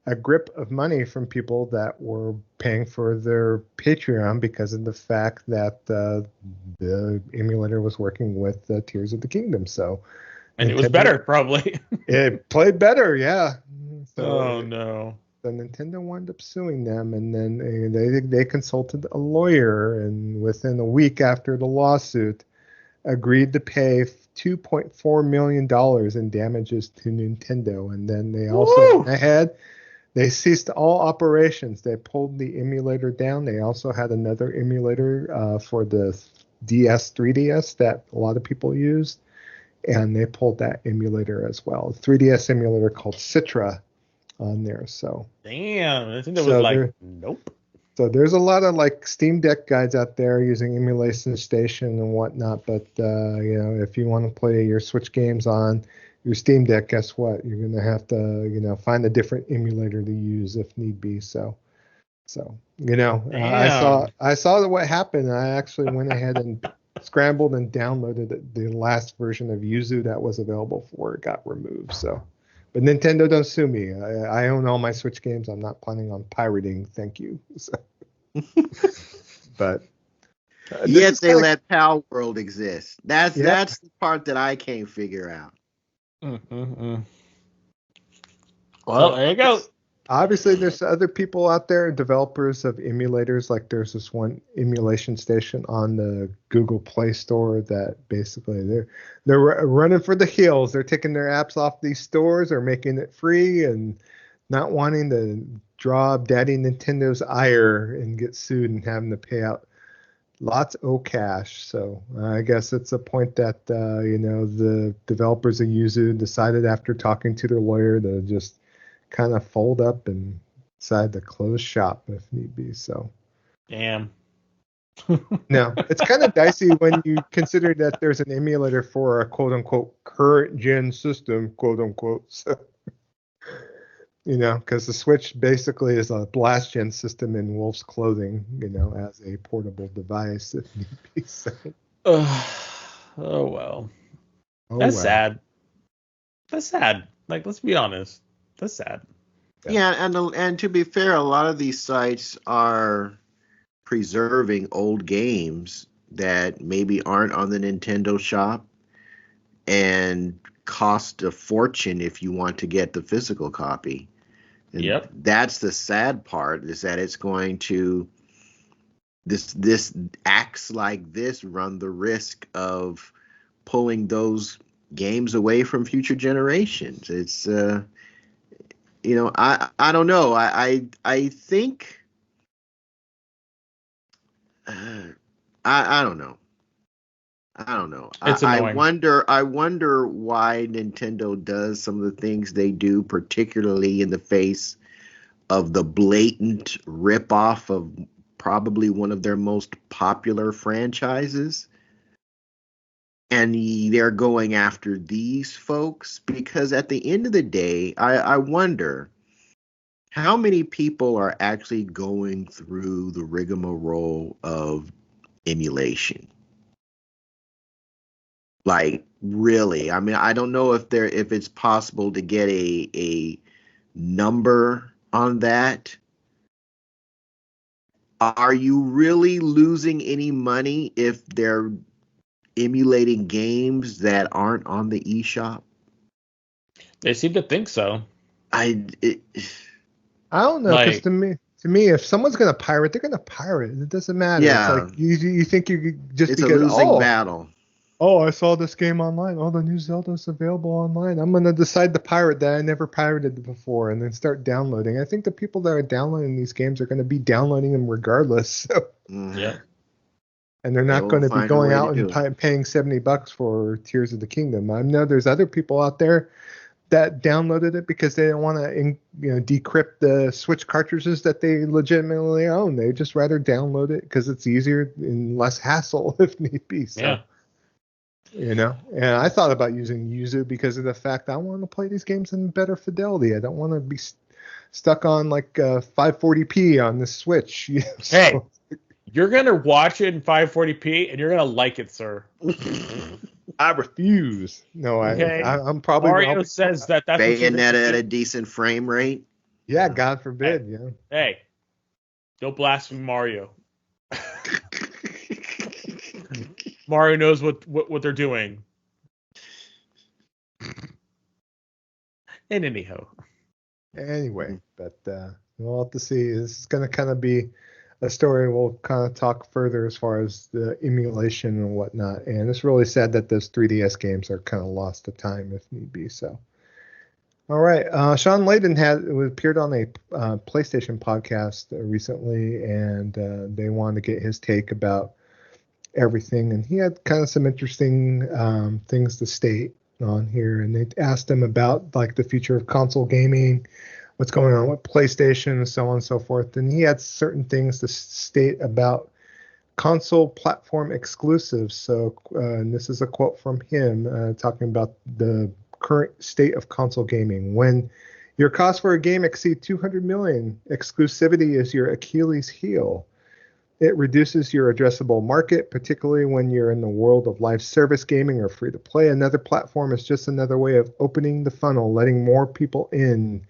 a grip of money from people that were paying for their Patreon because of the fact that the emulator was working with Tears of the Kingdom. So, And it was better, probably. It played better, yeah. So, no. So Nintendo wound up suing them, and then they consulted a lawyer, and within a week after the lawsuit, agreed to pay $2.4 million in damages to Nintendo. And then they also went ahead. They ceased all operations. They pulled the emulator down. They also had another emulator for the DS, 3DS that a lot of people used, and they pulled that emulator as well. A 3DS emulator called Citra on there. So damn, I think that was like nope. So there's a lot of like Steam Deck guides out there using Emulation Station and whatnot. But if you want to play your Switch games on your Steam Deck, guess what? You're gonna have to find a different emulator to use if need be. So I saw what happened. I actually went ahead and scrambled and downloaded the last version of Yuzu that was available before it got removed. So. But Nintendo, don't sue me. I own all my Switch games. I'm not planning on pirating. Thank you. So. But yet they let Pal World exist. That's the part that I can't figure out. Well, there you go. Obviously, there's other people out there, developers of emulators. Like there's this one Emulation Station on the Google Play Store that basically they're running for the hills. They're taking their apps off these stores or making it free and not wanting to draw Daddy Nintendo's ire and get sued and having to pay out lots of cash. So I guess it's a point that the developers of Yuzu decided after talking to their lawyer to just kind of fold up and decide to close shop if need be. So Damn. no, it's kind of dicey when you consider that there's an emulator for a quote unquote current gen system, quote unquote. So, because the Switch basically is a last gen system in wolf's clothing, as a portable device if need be. So. Oh well. That's sad. That's sad. Like, let's be honest. That's sad. Yeah, and to be fair, a lot of these sites are preserving old games that maybe aren't on the Nintendo shop and cost a fortune if you want to get the physical copy. And yep. That's the sad part, is that it's going to this acts like this run the risk of pulling those games away from future generations. It's I don't know. I think I don't know. I don't know. It's annoying. I wonder why Nintendo does some of the things they do, particularly in the face of the blatant ripoff of probably one of their most popular franchises. And they're going after these folks because at the end of the day, I wonder how many people are actually going through the rigmarole of emulation. Like, really? I mean, I don't know if it's possible to get a number on that. Are you really losing any money if they're emulating games that aren't on the eShop? They seem to think so. I don't know, because to me, if someone's gonna pirate, they're gonna pirate. It doesn't matter. Yeah. It's like you think you just it's because a losing battle. Oh, I saw this game online. Oh, the new Zelda's available online. I'm gonna decide to pirate that I never pirated before, and then start downloading. I think the people that are downloading these games are gonna be downloading them regardless. So. Yeah. And they're not going to be going out and paying $70 for Tears of the Kingdom. I know there's other people out there that downloaded it because they didn't want to, decrypt the Switch cartridges that they legitimately own. They just rather download it because it's easier and less hassle if need be. So, yeah. And I thought about using Yuzu because of the fact I want to play these games in better fidelity. I don't want to be stuck on like 540p on the Switch. So. Hey. You're going to watch it in 540p, and you're going to like it, sir. I refuse. No, I'm probably... Mario says that's Bayonetta at a decent frame rate? Yeah, God forbid, yeah. Hey, don't blaspheme Mario. Mario knows what they're doing. And anyhow. Anyway, but we'll have to see. This is going to kind of be a story we'll kind of talk further as far as the emulation and whatnot. And it's really sad that those 3DS games are kind of lost to time if need be. So, all right. Sean Layden appeared on a PlayStation podcast recently, and they wanted to get his take about everything. And he had kind of some interesting things to state on here. And they asked him about like the future of console gaming, what's going on with PlayStation, and so on and so forth. And he had certain things to state about console platform exclusives. So and this is a quote from him talking about the current state of console gaming. When your cost for a game exceed $200 million, exclusivity is your Achilles heel. It reduces your addressable market, particularly when you're in the world of live service gaming or free to play. Another platform is just another way of opening the funnel, letting more people in.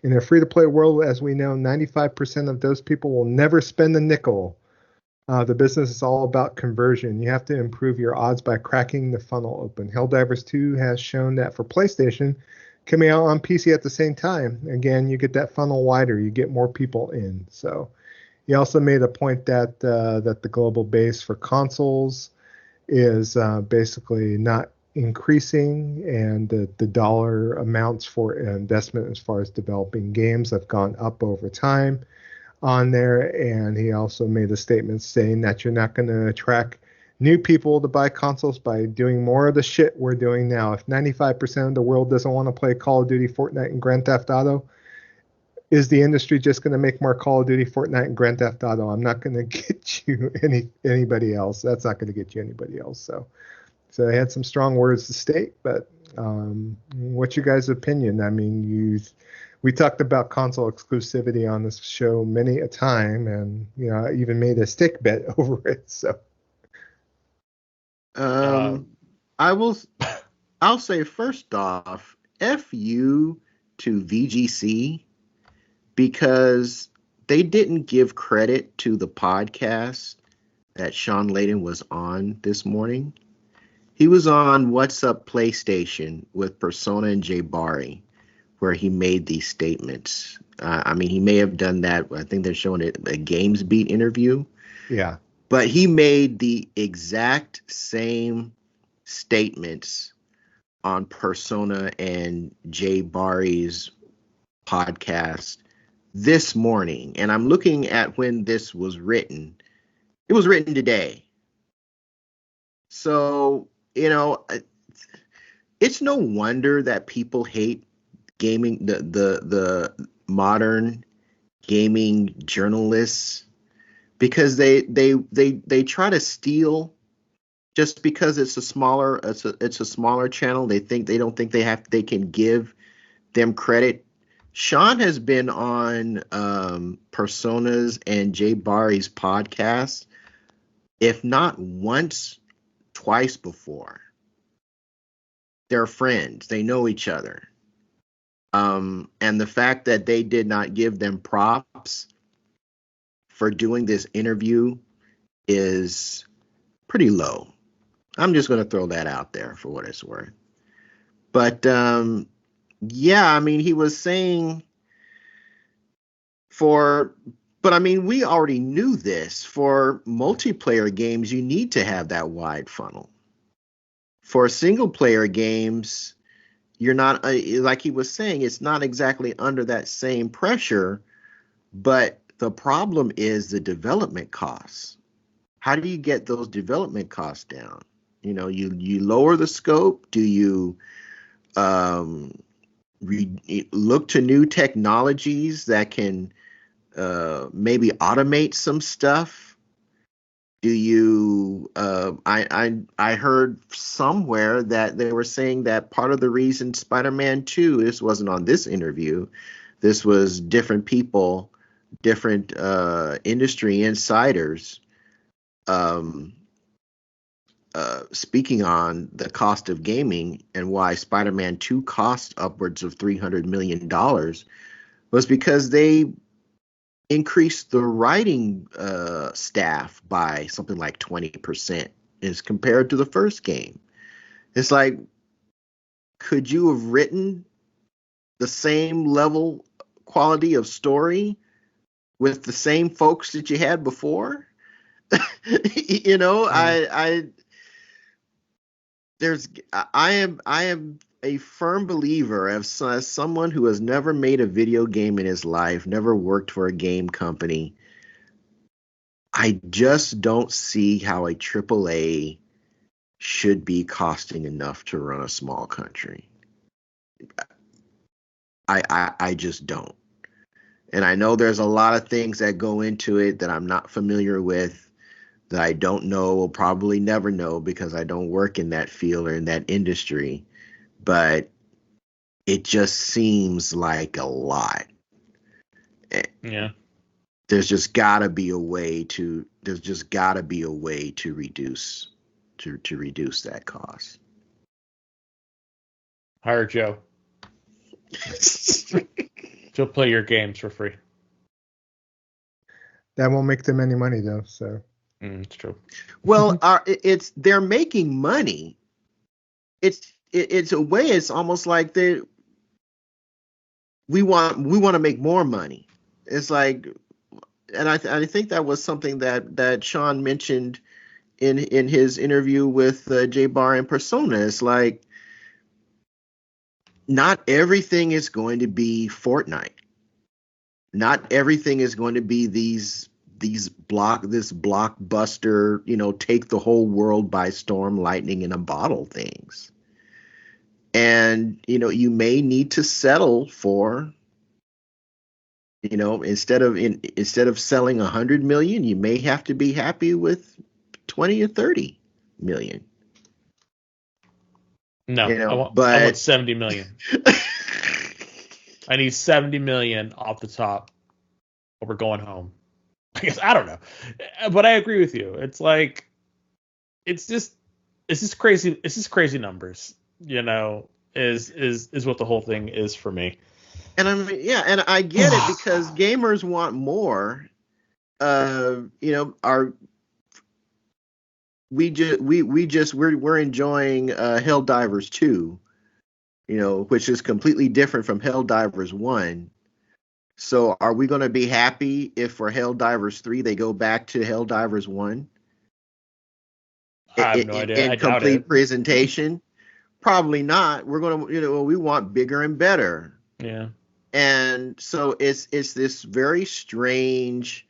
In a free-to-play world, as we know, 95% of those people will never spend a nickel. The business is all about conversion. You have to improve your odds by cracking the funnel open. Helldivers 2 has shown that for PlayStation, coming out on PC at the same time, again, you get that funnel wider. You get more people in. So he also made a point that the global base for consoles is basically not increasing, and the dollar amounts for investment as far as developing games have gone up over time on there. And he also made a statement saying that you're not going to attract new people to buy consoles by doing more of the shit we're doing now. If 95% of the world doesn't want to play Call of Duty, Fortnite, and Grand Theft Auto, is the industry just going to make more Call of Duty, Fortnite, and Grand Theft Auto? I'm not going to get you anybody else. That's not going to get you anybody else. So they had some strong words to state, but what's your guys' opinion? I mean, we talked about console exclusivity on this show many a time, and I even made a stick bet over it. So, I'll say first off, F you to VGC, because they didn't give credit to the podcast that Sean Layden was on this morning. He was on What's Up PlayStation with Persona and Jabroni, where he made these statements. I mean, he may have done that. I think they're showing it a Games Beat interview. Yeah. But he made the exact same statements on Persona and Jabroni's podcast this morning. And I'm looking at when this was written. It was written today. So, it's no wonder that people hate gaming, the modern gaming journalists, because they try to steal just because it's a smaller channel. They don't think they can give them credit. Sean has been on Personas and Jabroni's podcast, if not once, twice before. They're friends. They know each other. And the fact that they did not give them props for doing this interview is pretty low. I'm just going to throw that out there for what it's worth. But yeah, I mean, he was saying but I mean, we already knew this. For multiplayer games, you need to have that wide funnel. For single player games, you're not, like he was saying, it's not exactly under that same pressure, but the problem is the development costs. How do you get those development costs down? You lower the scope. Do you look to new technologies that can maybe automate some stuff? Do you I heard somewhere that they were saying that part of the reason Spider-Man 2, this wasn't on this interview, this was different people, different industry insiders speaking on the cost of gaming and why Spider-Man 2 cost upwards of $300 million, was because they increased the writing staff by something like 20% as compared to the first game. It's like, could you have written the same level quality of story with the same folks that you had before? I am a firm believer, as someone who has never made a video game in his life, never worked for a game company. I just don't see how a AAA should be costing enough to run a small country. I just don't. And I know there's a lot of things that go into it that I'm not familiar with, that I don't know, will probably never know because I don't work in that field or in that industry. But it just seems like a lot. Yeah. There's just gotta be a way to reduce that cost. Hire Joe. She'll play your games for free. That won't make them any money though, so. It's true. Well, they're making money. It's a way. It's almost like we want to make more money. It's like, and I think that was something that Sean mentioned in his interview with J Bar and Persona. It's like not everything is going to be Fortnite. Not everything is going to be this blockbuster, take the whole world by storm, lightning in a bottle things. And you may need to settle for, instead of selling 100 million, you may have to be happy with 20 or 30 million. No, I want but 70 million. I need 70 million off the top, or we're going home. I guess I don't know, but I agree with you. It's like it's just crazy. It's just crazy numbers. Is what the whole thing is for me. And I mean, yeah, and I get it because gamers want more. We're enjoying Helldivers 2, which is completely different from Helldivers 1. So are we going to be happy if for Helldivers 3 they go back to Helldivers 1? I have no idea. In complete presentation? Probably not. We're going to, we want bigger and better. Yeah. And so it's this very strange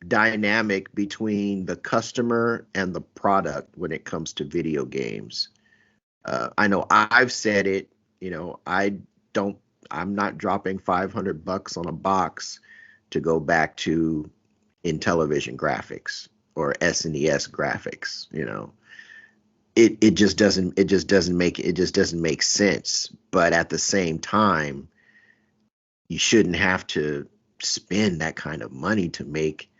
dynamic between the customer and the product when it comes to video games. I know I've said it, I'm not dropping $500 on a box to go back to Intellivision graphics or SNES graphics. It just doesn't make sense. But at the same time, you shouldn't have to spend that kind of money to make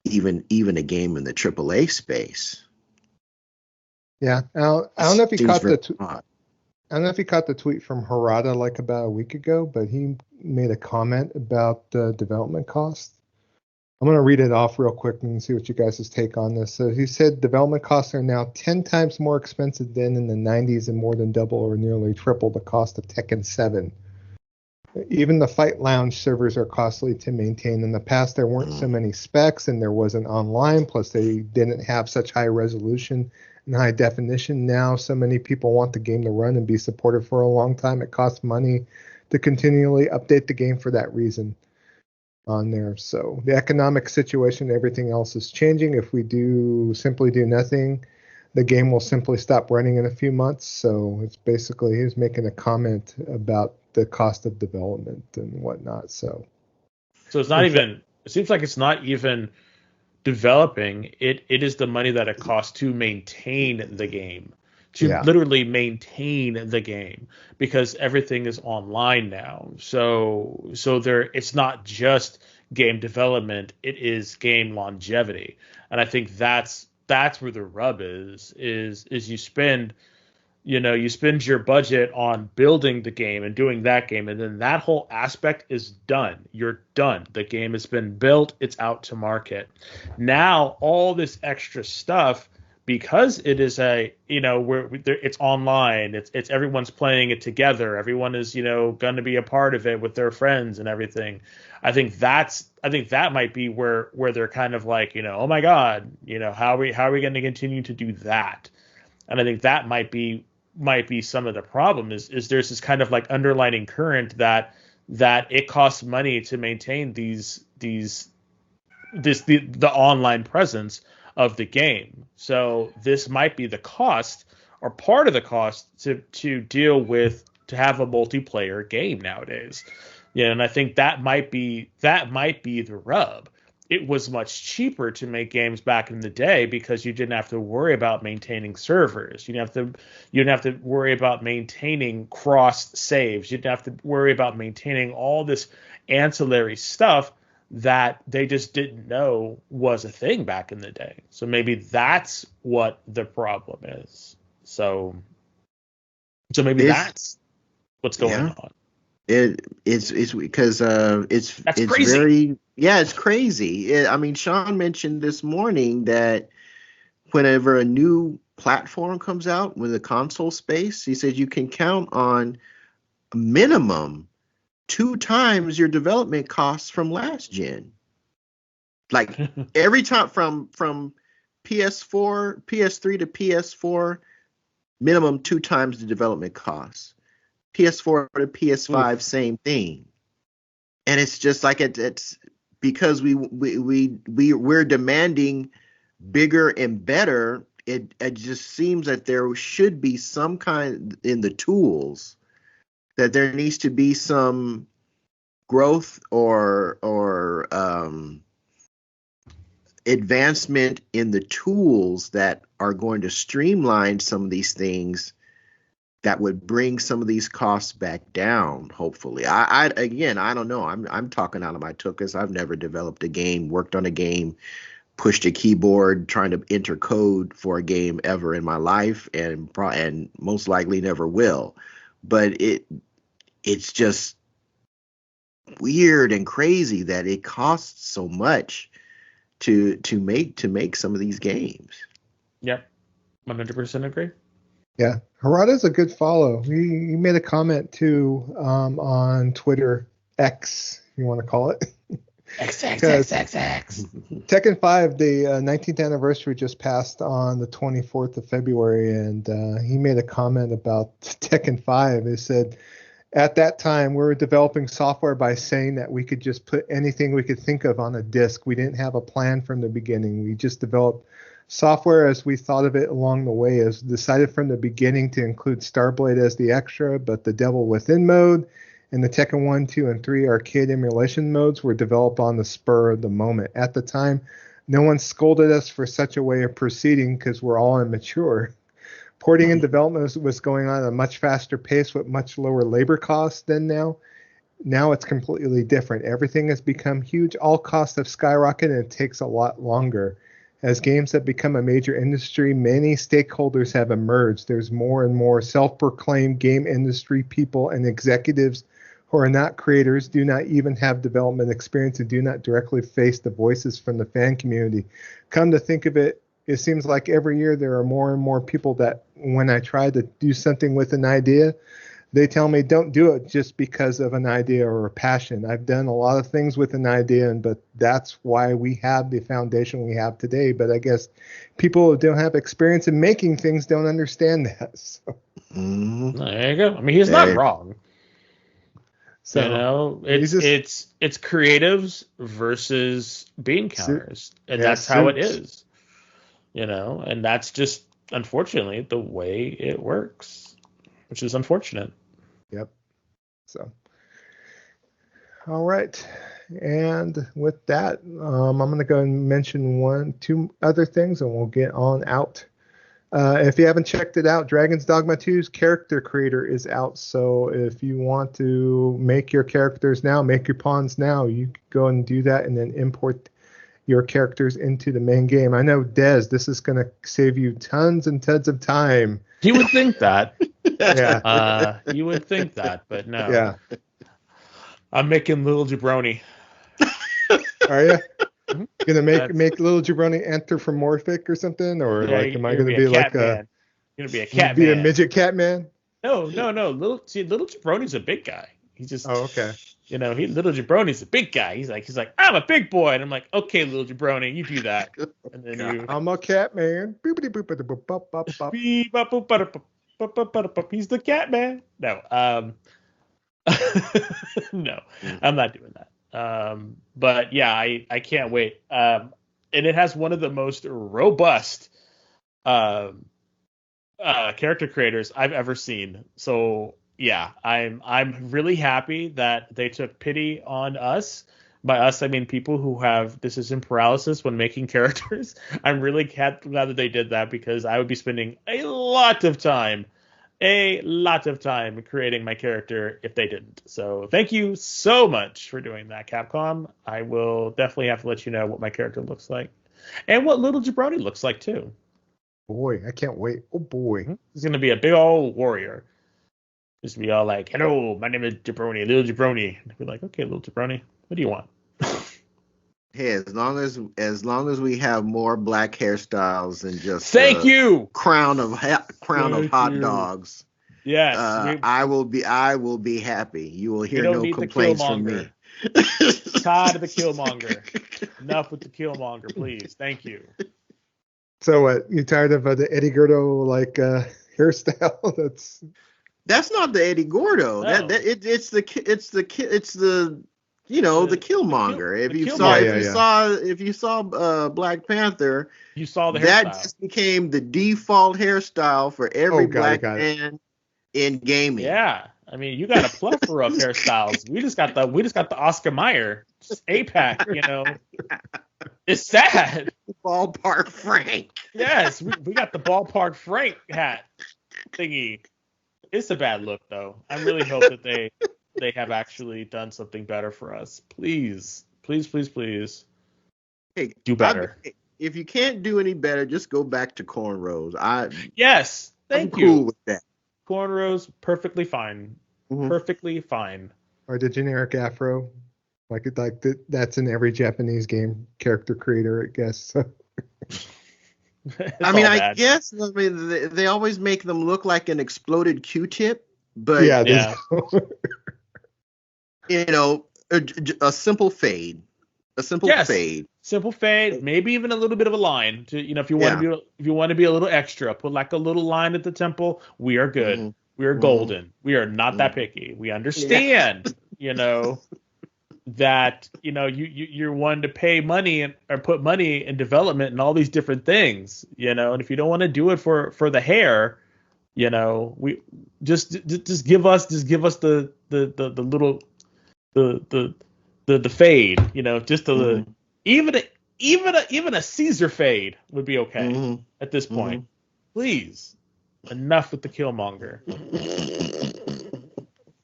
even a game in the AAA space. Yeah, I don't know if you caught I don't know if you caught the tweet from Harada like about a week ago, but he made a comment about development costs. I'm going to read it off real quick and see what you guys' take on this. So he said development costs are now 10 times more expensive than in the 90s and more than double or nearly triple the cost of Tekken 7. Even the Fight Lounge servers are costly to maintain. In the past, there weren't so many specs and there wasn't online, plus they didn't have such high resolution and high definition. Now, so many people want the game to run and be supported for a long time. It costs money to continually update the game for that reason on there. So the economic situation, everything else is changing. If we simply do nothing, the game will simply stop running in a few months. So it's basically, he was making a comment about the cost of development and whatnot. So it's not even, it seems like it's not even developing. It is the money that it costs to maintain the game, literally maintain the game, because everything is online now. So it's not just game development, it is game longevity. And I think that's where the rub is you spend your budget on building the game and doing that game, and then that whole aspect is done. You're done. The game has been built. It's out to market. Now all this extra stuff, because it is it's online. It's everyone's playing it together. Everyone is going to be a part of it with their friends and everything. I think that might be where they're kind of like, oh my God, how are we going to continue to do that? And I think that might be some of the problem is there's this kind of like underlining current that it costs money to maintain the online presence of the game. So this might be the cost or part of the cost to deal with, to have a multiplayer game nowadays. And I think that might be the rub. It was much cheaper to make games back in the day because you didn't have to worry about maintaining servers. You didn't have to worry about maintaining cross saves. You didn't have to worry about maintaining all this ancillary stuff that they just didn't know was a thing back in the day. So maybe that's what the problem is. So maybe that's what's going on. It's because it's crazy. It's crazy. I mean, Sean mentioned this morning that whenever a new platform comes out with a console space, he said you can count on a minimum 2 times your development costs from last gen. Like every time from PS4, PS3 to PS4, minimum 2 times the development costs. PS4 to PS5, Oof. same thing. And it's just like it's because we're demanding bigger and better. It just seems that there should be some kind in the tools, that there needs to be some growth or advancement in the tools that are going to streamline some of these things, that would bring some of these costs back down. Hopefully, again, I don't know. I'm talking out of my tuchus. I've never developed a game, worked on a game, pushed a keyboard trying to enter code for a game ever in my life, and most likely never will. But it's just weird and crazy that it costs so much to make some of these games. Yep, 100% agree. Yeah, Harada's a good follow. He made a comment too on Twitter X, you want to call it. XXXXX. Tekken 5, the 19th anniversary just passed on the 24th of February, and he made a comment about Tekken 5. He said, at that time, we were developing software by saying that we could just put anything we could think of on a disk. We didn't have a plan from the beginning. We just developed software as we thought of it along the way. As decided from the beginning to include Starblade as the extra, but the Devil Within mode and the Tekken 1, 2, and 3 arcade emulation modes were developed on the spur of the moment. At the time, no one scolded us for such a way of proceeding because we're all immature. Porting and development was going on at a much faster pace with much lower labor costs than now. Now it's completely different. Everything has become huge. All costs have skyrocketed, and it takes a lot longer. As games have become a major industry, many stakeholders have emerged. There's more and more self-proclaimed game industry people and executives who are not creators, do not even have development experience, and do not directly face the voices from the fan community. Come to think of it, it seems like every year there are more and more people that when I try to do something with an idea, they tell me don't do it just because of an idea or a passion. I've done a lot of things with an idea, but that's why we have the foundation we have today. But I guess people who don't have experience in making things don't understand that. So. There you go. I mean, he's not wrong. So, you know, it's creatives versus bean counters, and that's how it is. You know, and that's just unfortunately the way it works, which is unfortunate. Yep. So, all right. And with that, I'm going to go and mention 2 other things, and we'll get on out. If you haven't checked it out, Dragon's Dogma 2's Character Creator is out. So if you want to make your characters now, make your pawns now, you can go and do that and then import your characters into the main game. I know, Des, this is going to save you tons and tons of time. You would think that. Yeah. You would think that, but no. Yeah. I'm making little Jabroni. Are you? Gonna make little Jabroni anthropomorphic or something, or like am I gonna be like a? Gonna be a cat be man. a midget cat man? No. Little Jabroni's a big guy. He just. Oh, okay. You know, little Jabroni's a big guy. He's like, I'm a big boy, and I'm like, okay, little Jabroni, you do that, and then I'm a cat man. He's the cat man. No, no, I'm not doing that. But yeah, I can't wait. And it has one of the most robust character creators I've ever seen. So yeah, I'm really happy that they took pity on us. By us, I mean people who have decision paralysis when making characters. I'm really glad that they did that, because I would be spending a lot of time creating my character if they didn't. So thank you so much for doing that, Capcom. I will definitely have to let you know what my character looks like and what little Jabroni looks like too. Boy, I can't wait. Oh boy. He's going to be a big old warrior. Just be all like, hello, my name is Jabroni, little Jabroni. And be like, okay, little Jabroni, what do you want? Hey, as long as we have more black hairstyles than just thank you crown of hot dogs. Yes, I will be happy. You will hear no complaints from me. Tired of the Killmonger. Enough with the Killmonger, please. Thank you. So what? You tired of the Eddie Gordo hairstyle? That's not the Eddie Gordo. No. It's the the Killmonger. If you saw Black Panther, you saw the that hairstyle. just became the default hairstyle for every black man in gaming. Yeah, I mean, you got a plethora of hairstyles. We just got the Oscar Mayer APAC. It's sad. Ballpark Frank. Yes, we got the Ballpark Frank hat thingy. It's a bad look, though. I really hope that they have actually done something better for us. Please, please, please, please. Hey, do better. If you can't do any better, just go back to cornrows. Yes, thank you. Cool with that. Cornrows, perfectly fine. Mm-hmm. Perfectly fine. Or the generic afro, that's in every Japanese game character creator, I guess. I guess they always make them look like an exploded Q-tip, but yeah. A simple fade. Fade. Simple fade, maybe even a little bit of a line to, if you want to be a little extra, put like a little line at the temple. We are good. Mm-hmm. We are golden. We are not that picky. We understand, that you're one to pay money or put money in development and all these different things, and if you don't want to do it for the hair, we just give us the little the fade, just even a Caesar fade would be okay at this point. Please, enough with the Killmonger.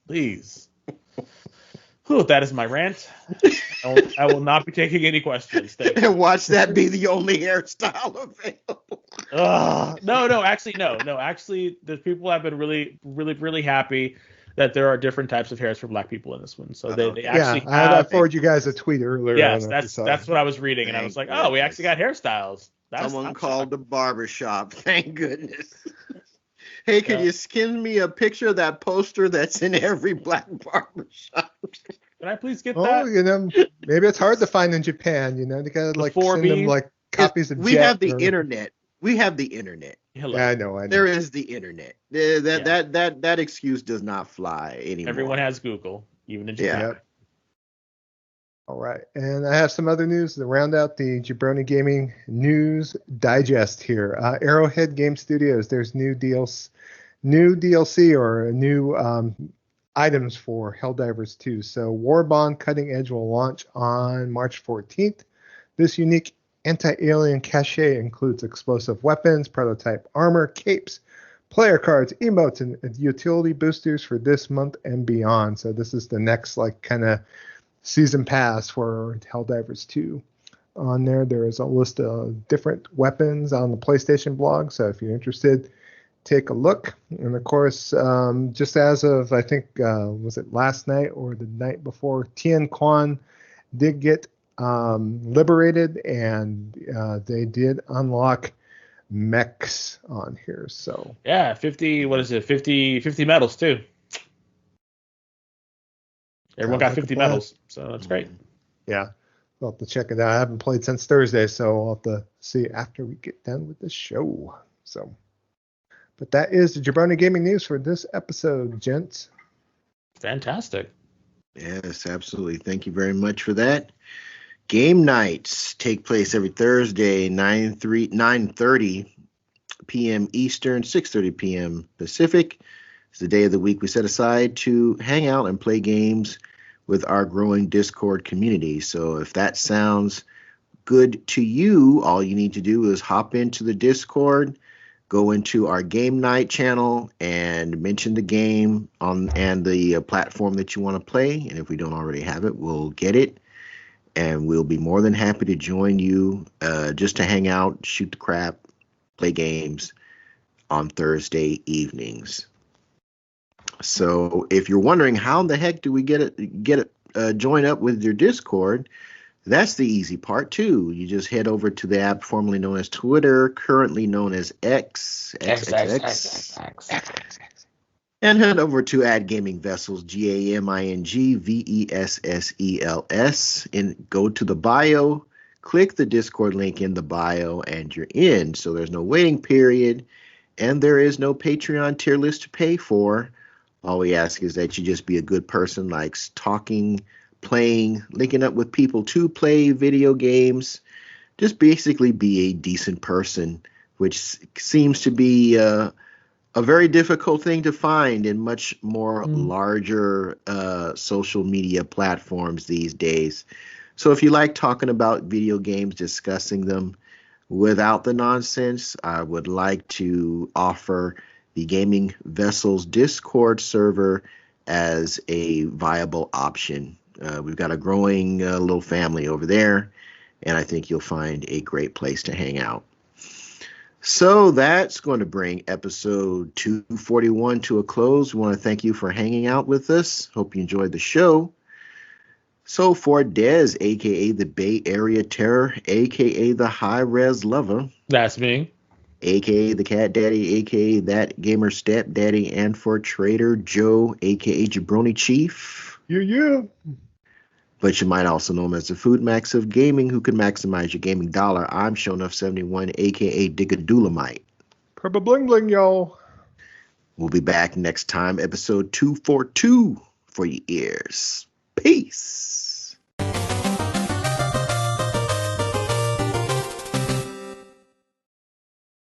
Please. Whew, that is my rant. I will not be taking any questions. And watch that be the only hairstyle available. No. Actually, the people have been really, really, really happy that there are different types of hairs for black people in this one. So they actually I forwarded you guys a tweet earlier. Yes, that's what I was reading, and I was like, oh, we actually got hairstyles. Someone called the barbershop. Thank goodness. Hey, can you skin me a picture of that poster that's in every black barbershop? Can I please get that? Maybe it's hard to find in Japan. They gotta send them copies of. We have the internet. We have the internet. Hello. Yeah, I know. There is the internet. That excuse does not fly anymore. Everyone has Google, even in Japan. Yeah. All right, and I have some other news to round out the Jabroni Gaming News Digest here. Arrowhead Game Studios, there's new DLC or new items for Helldivers 2. So Warbond Cutting Edge will launch on March 14th. This unique anti-alien cache includes explosive weapons, prototype armor, capes, player cards, emotes, and utility boosters for this month and beyond. So this is the next kind of season pass for Helldivers 2. On there is a list of different weapons on the PlayStation blog. So if you're interested, take a look. And of course, just as of, I think, was it last night or the night before, Tien Quan did get liberated, and they did unlock mechs on here. So yeah, 50 medals too. Everyone got 50 medals, so that's great. Yeah, I'll have to check it out. I haven't played since Thursday, so I'll have to see after we get done with the show. So, but that is the Jabroni Gaming News for this episode, gents. Fantastic. Yes, absolutely. Thank you very much for that. Game nights take place every Thursday, 9:30 p.m. Eastern, 6:30 p.m. Pacific. It's the day of the week we set aside to hang out and play games with our growing Discord community. So if that sounds good to you, all you need to do is hop into the Discord, go into our game night channel, and mention the game and the platform that you want to play. And if we don't already have it, we'll get it. And we'll be more than happy to join you just to hang out, shoot the crap, play games on Thursday evenings. So if you're wondering how the heck do we get it join up with your Discord, that's the easy part too. You just head over to the app formerly known as Twitter, currently known as X. And head over to Ad Gaming Vessels, GAMINGVESSELS, and go to the bio, click the Discord link in the bio, and you're in. So there's no waiting period, and there is no Patreon tier list to pay for. All we ask is that you just be a good person, likes talking, playing, linking up with people to play video games. Just basically be a decent person, which seems to be a very difficult thing to find in much more larger social media platforms these days. So if you like talking about video games, discussing them without the nonsense, I would like to offer the Gaming Vessels Discord server as a viable option. We've got a growing little family over there, and I think you'll find a great place to hang out. So that's going to bring episode 241 to a close. We want to thank you for hanging out with us. Hope you enjoyed the show. So for Dez, a.k.a. the Bay Area Terror, a.k.a. the High Res Lover. That's me. A.k.a. the Cat Daddy, a.k.a. that Gamer Stepdaddy, and for Trader Joe, a.k.a. Jabroni Chief. Yeah. But you might also know him as the Food Max of Gaming, who can maximize your gaming dollar. I'm Shonuff71, a.k.a. Diggadulamite. Purple bling bling, y'all. We'll be back next time, episode 242 for your ears. Peace.